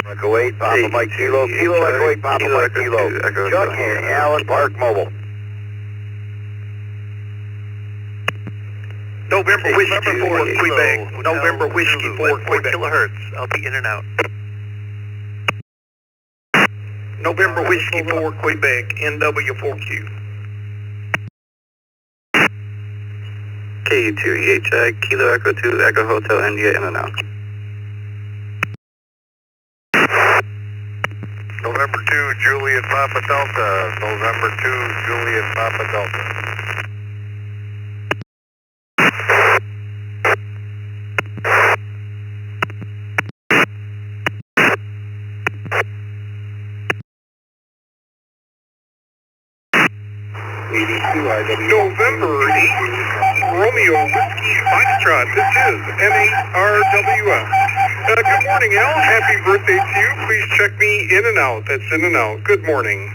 Echo 8, Papa Mike Kilo. Kilo Echo 8, Papa Mike Kilo. Chuck here, Allen Park Mobile. November Whiskey 4 Quebec. November Whiskey 4 Quebec. Kilohertz. I'll be in and out. November Whiskey 4 Quebec. NW4Q. K2EHI Kilo Echo 2 Echo Hotel India in and out. November 2, Juliet Papa Delta. November 2, Juliet Papa Delta. November 8, Romeo Whiskey Foxtrot. This is M8RWF. Good morning, Al. Happy birthday to you. Please check me in and out. That's in and out. Good morning.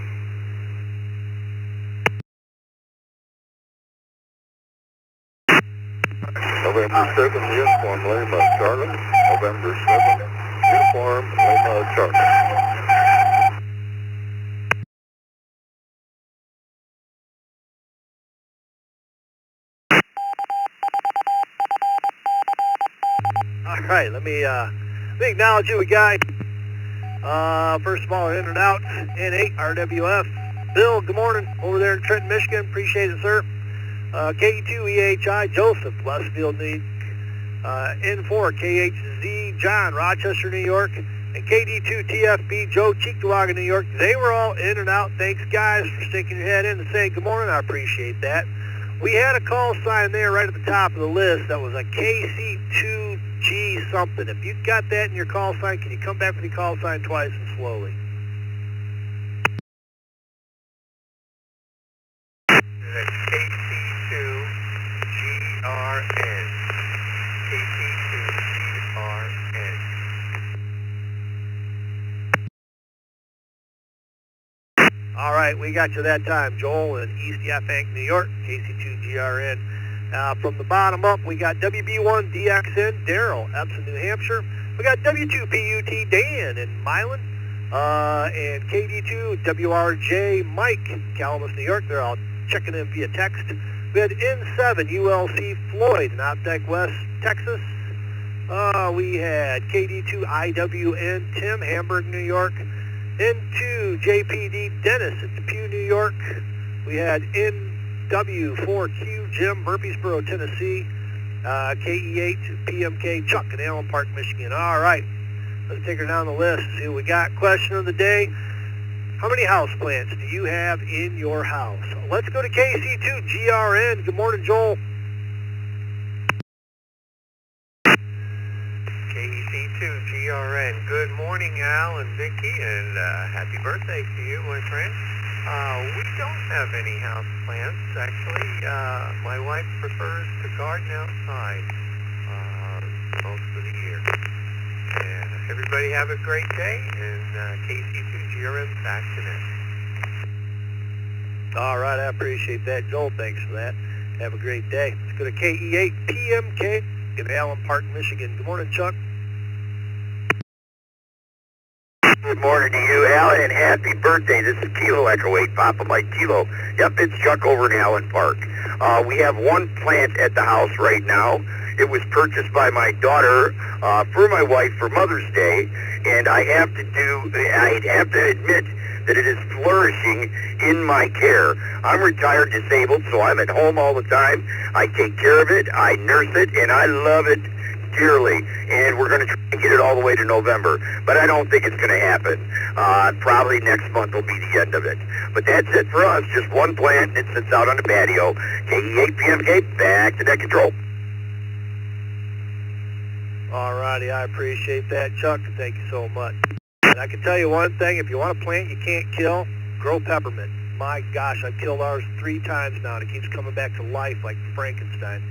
November 7, Uniform Lima Charlotte. November 7, Uniform Lima Charlotte. All right, let me acknowledge you, guy. First of all, in and out, N8 RWF. Bill, good morning, over there in Trenton, Michigan. Appreciate it, sir. K2EHI, Joseph, Westfield, N4 KHZ, John, Rochester, New York, and KD2 TFB, Joe, Cheektowaga, New York. They were all in and out. Thanks, guys, for sticking your head in and saying good morning. I appreciate that. We had a call sign there right at the top of the list that was a KC2G something. If you've got that in your call sign, can you come back with your call sign twice and slowly? KC2GRN. KC2GRN. All right, we got you that time, Joel, in East Yaphank, New York, KC2GRN. From the bottom up, we got WB1DXN, Daryl, Epsom, New Hampshire. We got W2PUT, Dan in Milan, and KD2WRJ, Mike, Calamus, New York. They're all checking in via text. We had N7, ULC, Floyd, in Optech West, Texas. We had KD2IWN, Tim, Hamburg, New York. N2 JPD Dennis at Depew, New York. We had NW4Q Jim, Murfreesboro, Tennessee. KE8 PMK Chuck in Allen Park, Michigan. All right, let's take her down the list. See what we got. Question of the day: how many houseplants do you have in your house? Let's go to KC2GRN. Good morning, Joel. KC2GRN. All right. Good morning, Al and Vicky, and happy birthday to you, my friend. We don't have any house plants, actually. My wife prefers to garden outside most of the year. And everybody have a great day, and KC2GRM back to net. All right, I appreciate that, Joel. Thanks for that. Have a great day. Let's go to KE8PMK in Allen Park, Michigan. Good morning, Chuck. Good morning to you, Alan, and happy birthday. This is Kilo Echo 8, Papa Mike Kilo. Yep, it's Chuck over in Allen Park. We have one plant at the house right now. It was purchased by my daughter for my wife for Mother's Day, and I have to admit that it is flourishing in my care. I'm retired disabled, so I'm at home all the time. I take care of it, I nurse it, and I love it dearly, and we're going to try and get it all the way to November, but I don't think it's going to happen. Probably next month will be the end of it. But that's it for us, just one plant, and it sits out on the patio. KE8PMK, back to net control. All righty, I appreciate that, Chuck. Thank you so much. And I can tell you one thing, if you want a plant you can't kill, grow peppermint. My gosh, I've killed ours 3 times now, and it keeps coming back to life like Frankenstein.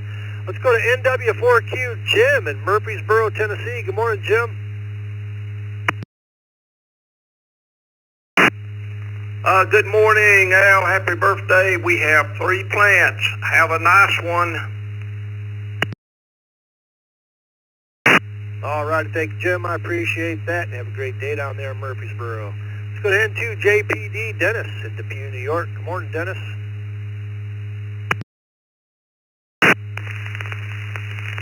Let's go to NW4Q Jim in Murfreesboro, Tennessee. Good morning, Jim. Good morning, Al. Happy birthday. We have 3 plants. Have a nice one. All right, thank you, Jim. I appreciate that, and have a great day down there in Murfreesboro. Let's go to N2JPD Dennis in Depew, New York. Good morning, Dennis.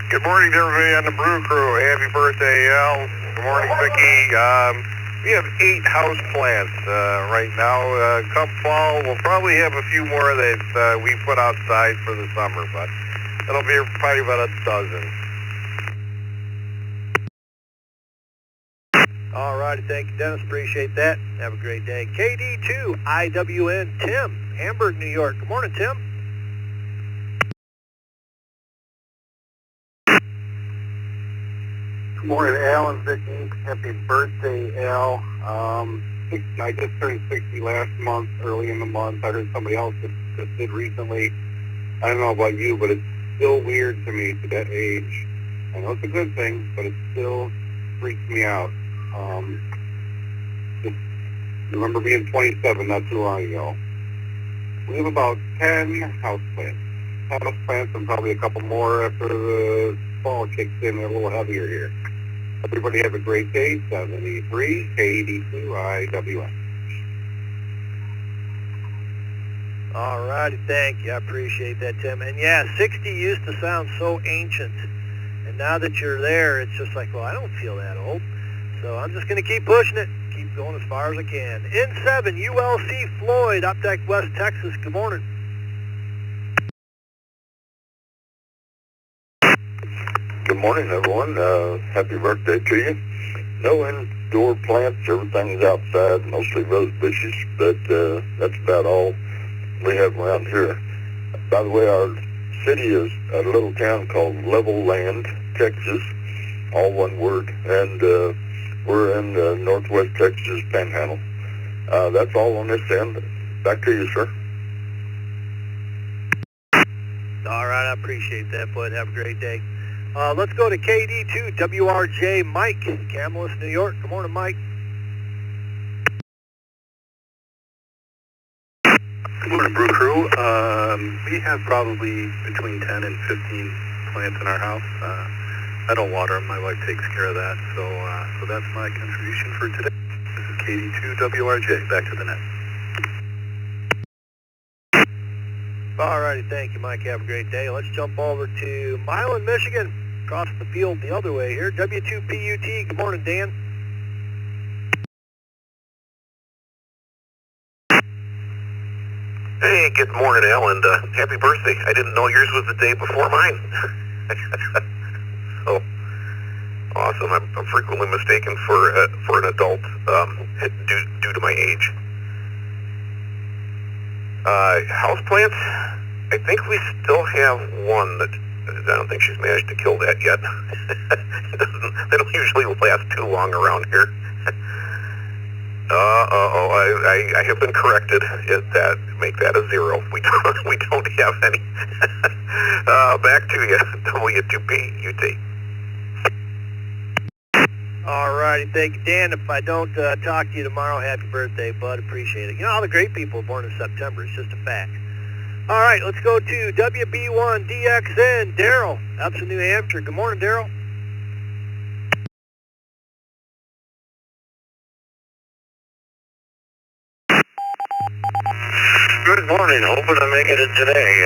Good morning to everybody on the Brew Crew. Happy birthday, Al. Good morning, Vicky. We have 8 house plants right now. Come fall, we'll probably have a few more that we put outside for the summer, but it'll be probably about a dozen. All righty, thank you, Dennis. Appreciate that. Have a great day. KD2IWN Tim, Hamburg, New York. Good morning, Tim. Good morning, Al and Vicky. Happy birthday, Al. I just turned 60 last month, early in the month. I heard somebody else that did recently. I don't know about you, but it's still weird to me to that age. I know it's a good thing, but it still freaks me out. Just remember being 27 not too long ago. We have about 10 house plants. And probably a couple more after the fall kicks in. They're a little heavier here. Everybody have a great day. 73 KD2IWN. All righty, thank you. I appreciate that, Tim. And yeah, 60 used to sound so ancient. And now that you're there, it's just like, well, I don't feel that old. So I'm just going to keep pushing it. Keep going as far as I can. N7 ULC Floyd, Uptech, West Texas. Good morning. Good morning, everyone. Happy birthday to you. No indoor plants. Everything's outside, mostly rose bushes, but that's about all we have around here. By the way, our city is a little town called Level Land, Texas, all one word, and we're in the northwest Texas panhandle. That's all on this end. Back to you, sir. All right, I appreciate that, bud. Have a great day. Let's go to KD2WRJ Mike, Camillus, New York. Good morning, Mike. Good morning, Brew Crew. We have probably between 10 and 15 plants in our house. I don't water them. My wife takes care of that. So that's my contribution for today. This is KD2WRJ. Back to the net. All righty, thank you, Mike. Have a great day. Let's jump over to Milan, Michigan. Across the field the other way here. W2PUT. Good morning, Dan. Hey, good morning, Al, and happy birthday. I didn't know yours was the day before mine. So awesome. I'm frequently mistaken for an adult due to my age. Houseplants, I think we still have one that I don't think she's managed to kill that yet. They don't usually last too long around here. I have been corrected. Make that a 0. We don't have any. Back to you, W2P UT. All righty, thank you, Dan. If I don't talk to you tomorrow, happy birthday, bud. Appreciate it. You know, all the great people are born in September. It's just a fact. All right, let's go to WB1DXN, Daryl, Upson, New Hampshire. Good morning, Daryl. Good morning. Hoping to make it in today.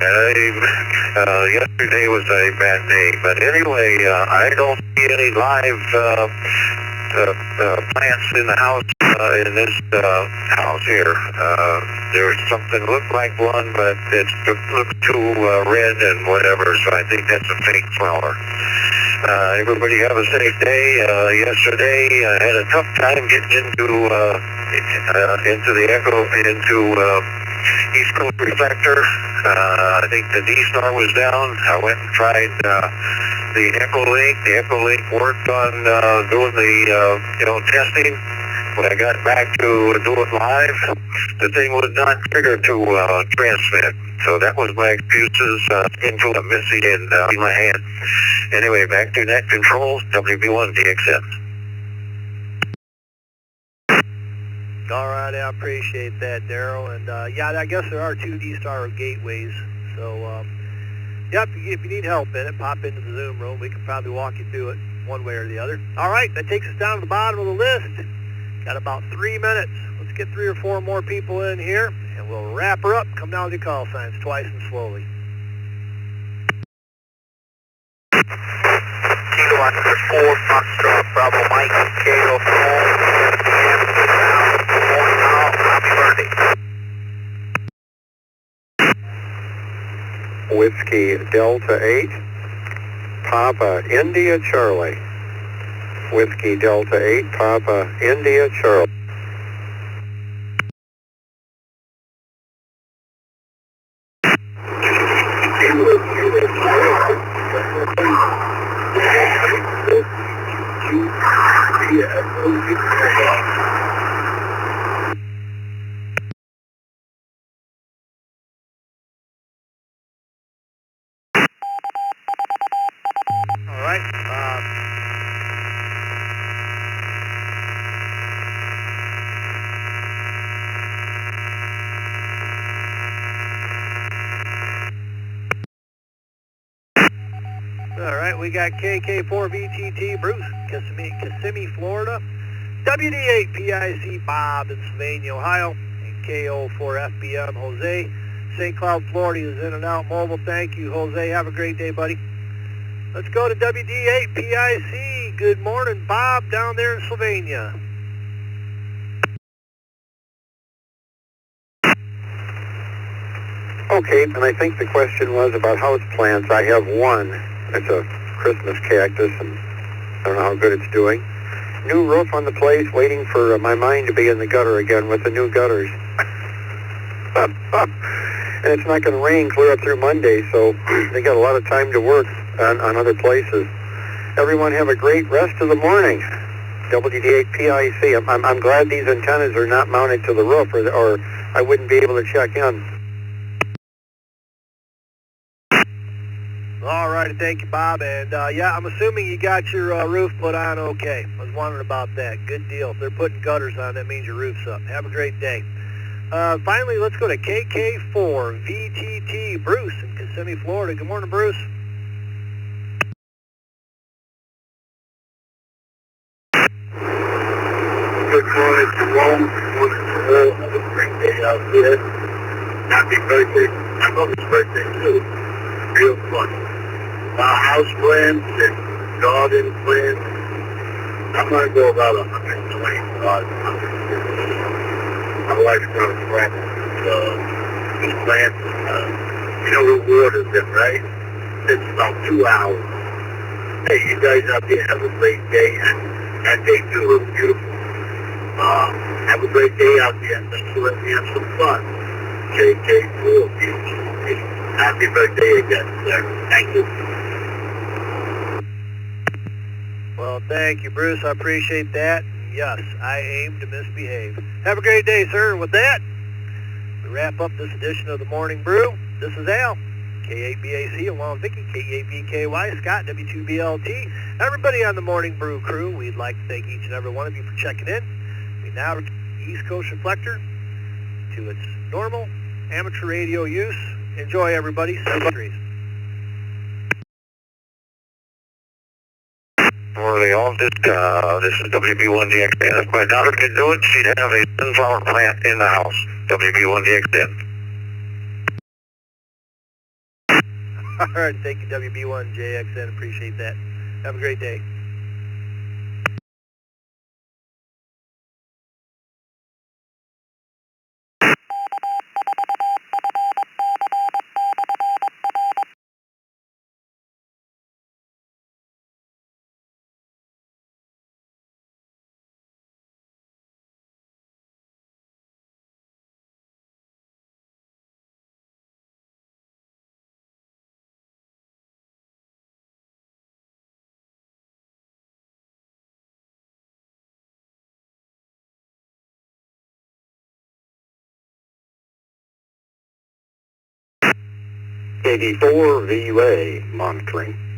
Yesterday was a bad day, but anyway, I don't see any live plants in the house, in this house here. There's something looked like one, but it looks too red and whatever, so I think that's a fake flower. Everybody have a safe day. Yesterday I had a tough time getting into East Coast Reflector. I think the D-Star was down. I went and tried the Echo Link. The Echo Link worked on doing the testing. When I got back to do it live, the thing would not trigger to transmit. So that was my excuses. Input missing in my hand. Anyway, back to net control, WB1DXN. All right, I appreciate that, Daryl. And yeah, I guess there are 2 D-Star gateways. So, yep, if you need help in it, pop into the Zoom room. We can probably walk you through it one way or the other. All right, that takes us down to the bottom of the list. Got about 3 minutes. Let's get 3 or 4 more people in here, and we'll wrap her up. Come down to the call signs twice and slowly. Kilo Oscar 4, Foxtrot, Bravo Mike, Kilo 4, good morning all, happy birthday. Whiskey Delta 8, Papa India Charlie. Whiskey Delta 8, Papa India Charlie. All right. All right, we got KK4VTT, Bruce, Kissimmee, Florida. WD8 PIC, Bob in Sylvania, Ohio. And KO4FBM, Jose. St. Cloud, Florida is in and out mobile. Thank you, Jose. Have a great day, buddy. Let's go to WD8 PIC. Good morning, Bob, down there in Sylvania. Okay, and I think the question was about house plants. I have one. It's a Christmas cactus, and I don't know how good it's doing. New roof on the place, waiting for my mind to be in the gutter again with the new gutters. And it's not going to rain clear up through Monday, so they got a lot of time to work on other places. Everyone have a great rest of the morning. WD8 PIC. I'm glad these antennas are not mounted to the roof, or I wouldn't be able to check in. All righty, thank you, Bob. And yeah, I'm assuming you got your roof put on okay. I was wondering about that. Good deal. If they're putting gutters on, that means your roof's up. Have a great day. Finally, let's go to KK4VTT, Bruce in Kissimmee, Florida. Good morning, Bruce. Good morning, Jerome. Have a great day out there. Happy birthday. My mother's birthday, too. Real fun. House plants and garden plants. I'm going to go about 120 yards. My wife's going to plant these plants. You know who waters them, right? It's about 2 hours. Hey, you guys out there have a great day, and that day too looks beautiful. Have a great day out there, and thanks for letting me have some fun. KK4, happy birthday again, sir. Thank you. Well, thank you, Bruce. I appreciate that. Yes, I aim to misbehave. Have a great day, sir. With that, we wrap up this edition of the Morning Brew. This is Al, K8BAC, along with Vicky, K8BKY, Scott, W2BLT. Everybody on the Morning Brew crew, we'd like to thank each and every one of you for checking in. We now return the East Coast Reflector to its normal amateur radio use. Enjoy, everybody. 7 degrees. Morning all, this is WB1DXN. If my daughter could do it, she'd have a sunflower plant in the house. WB1DXN. All right, thank you, WB1JXN. Appreciate that. Have a great day. KD4 VUA monitoring.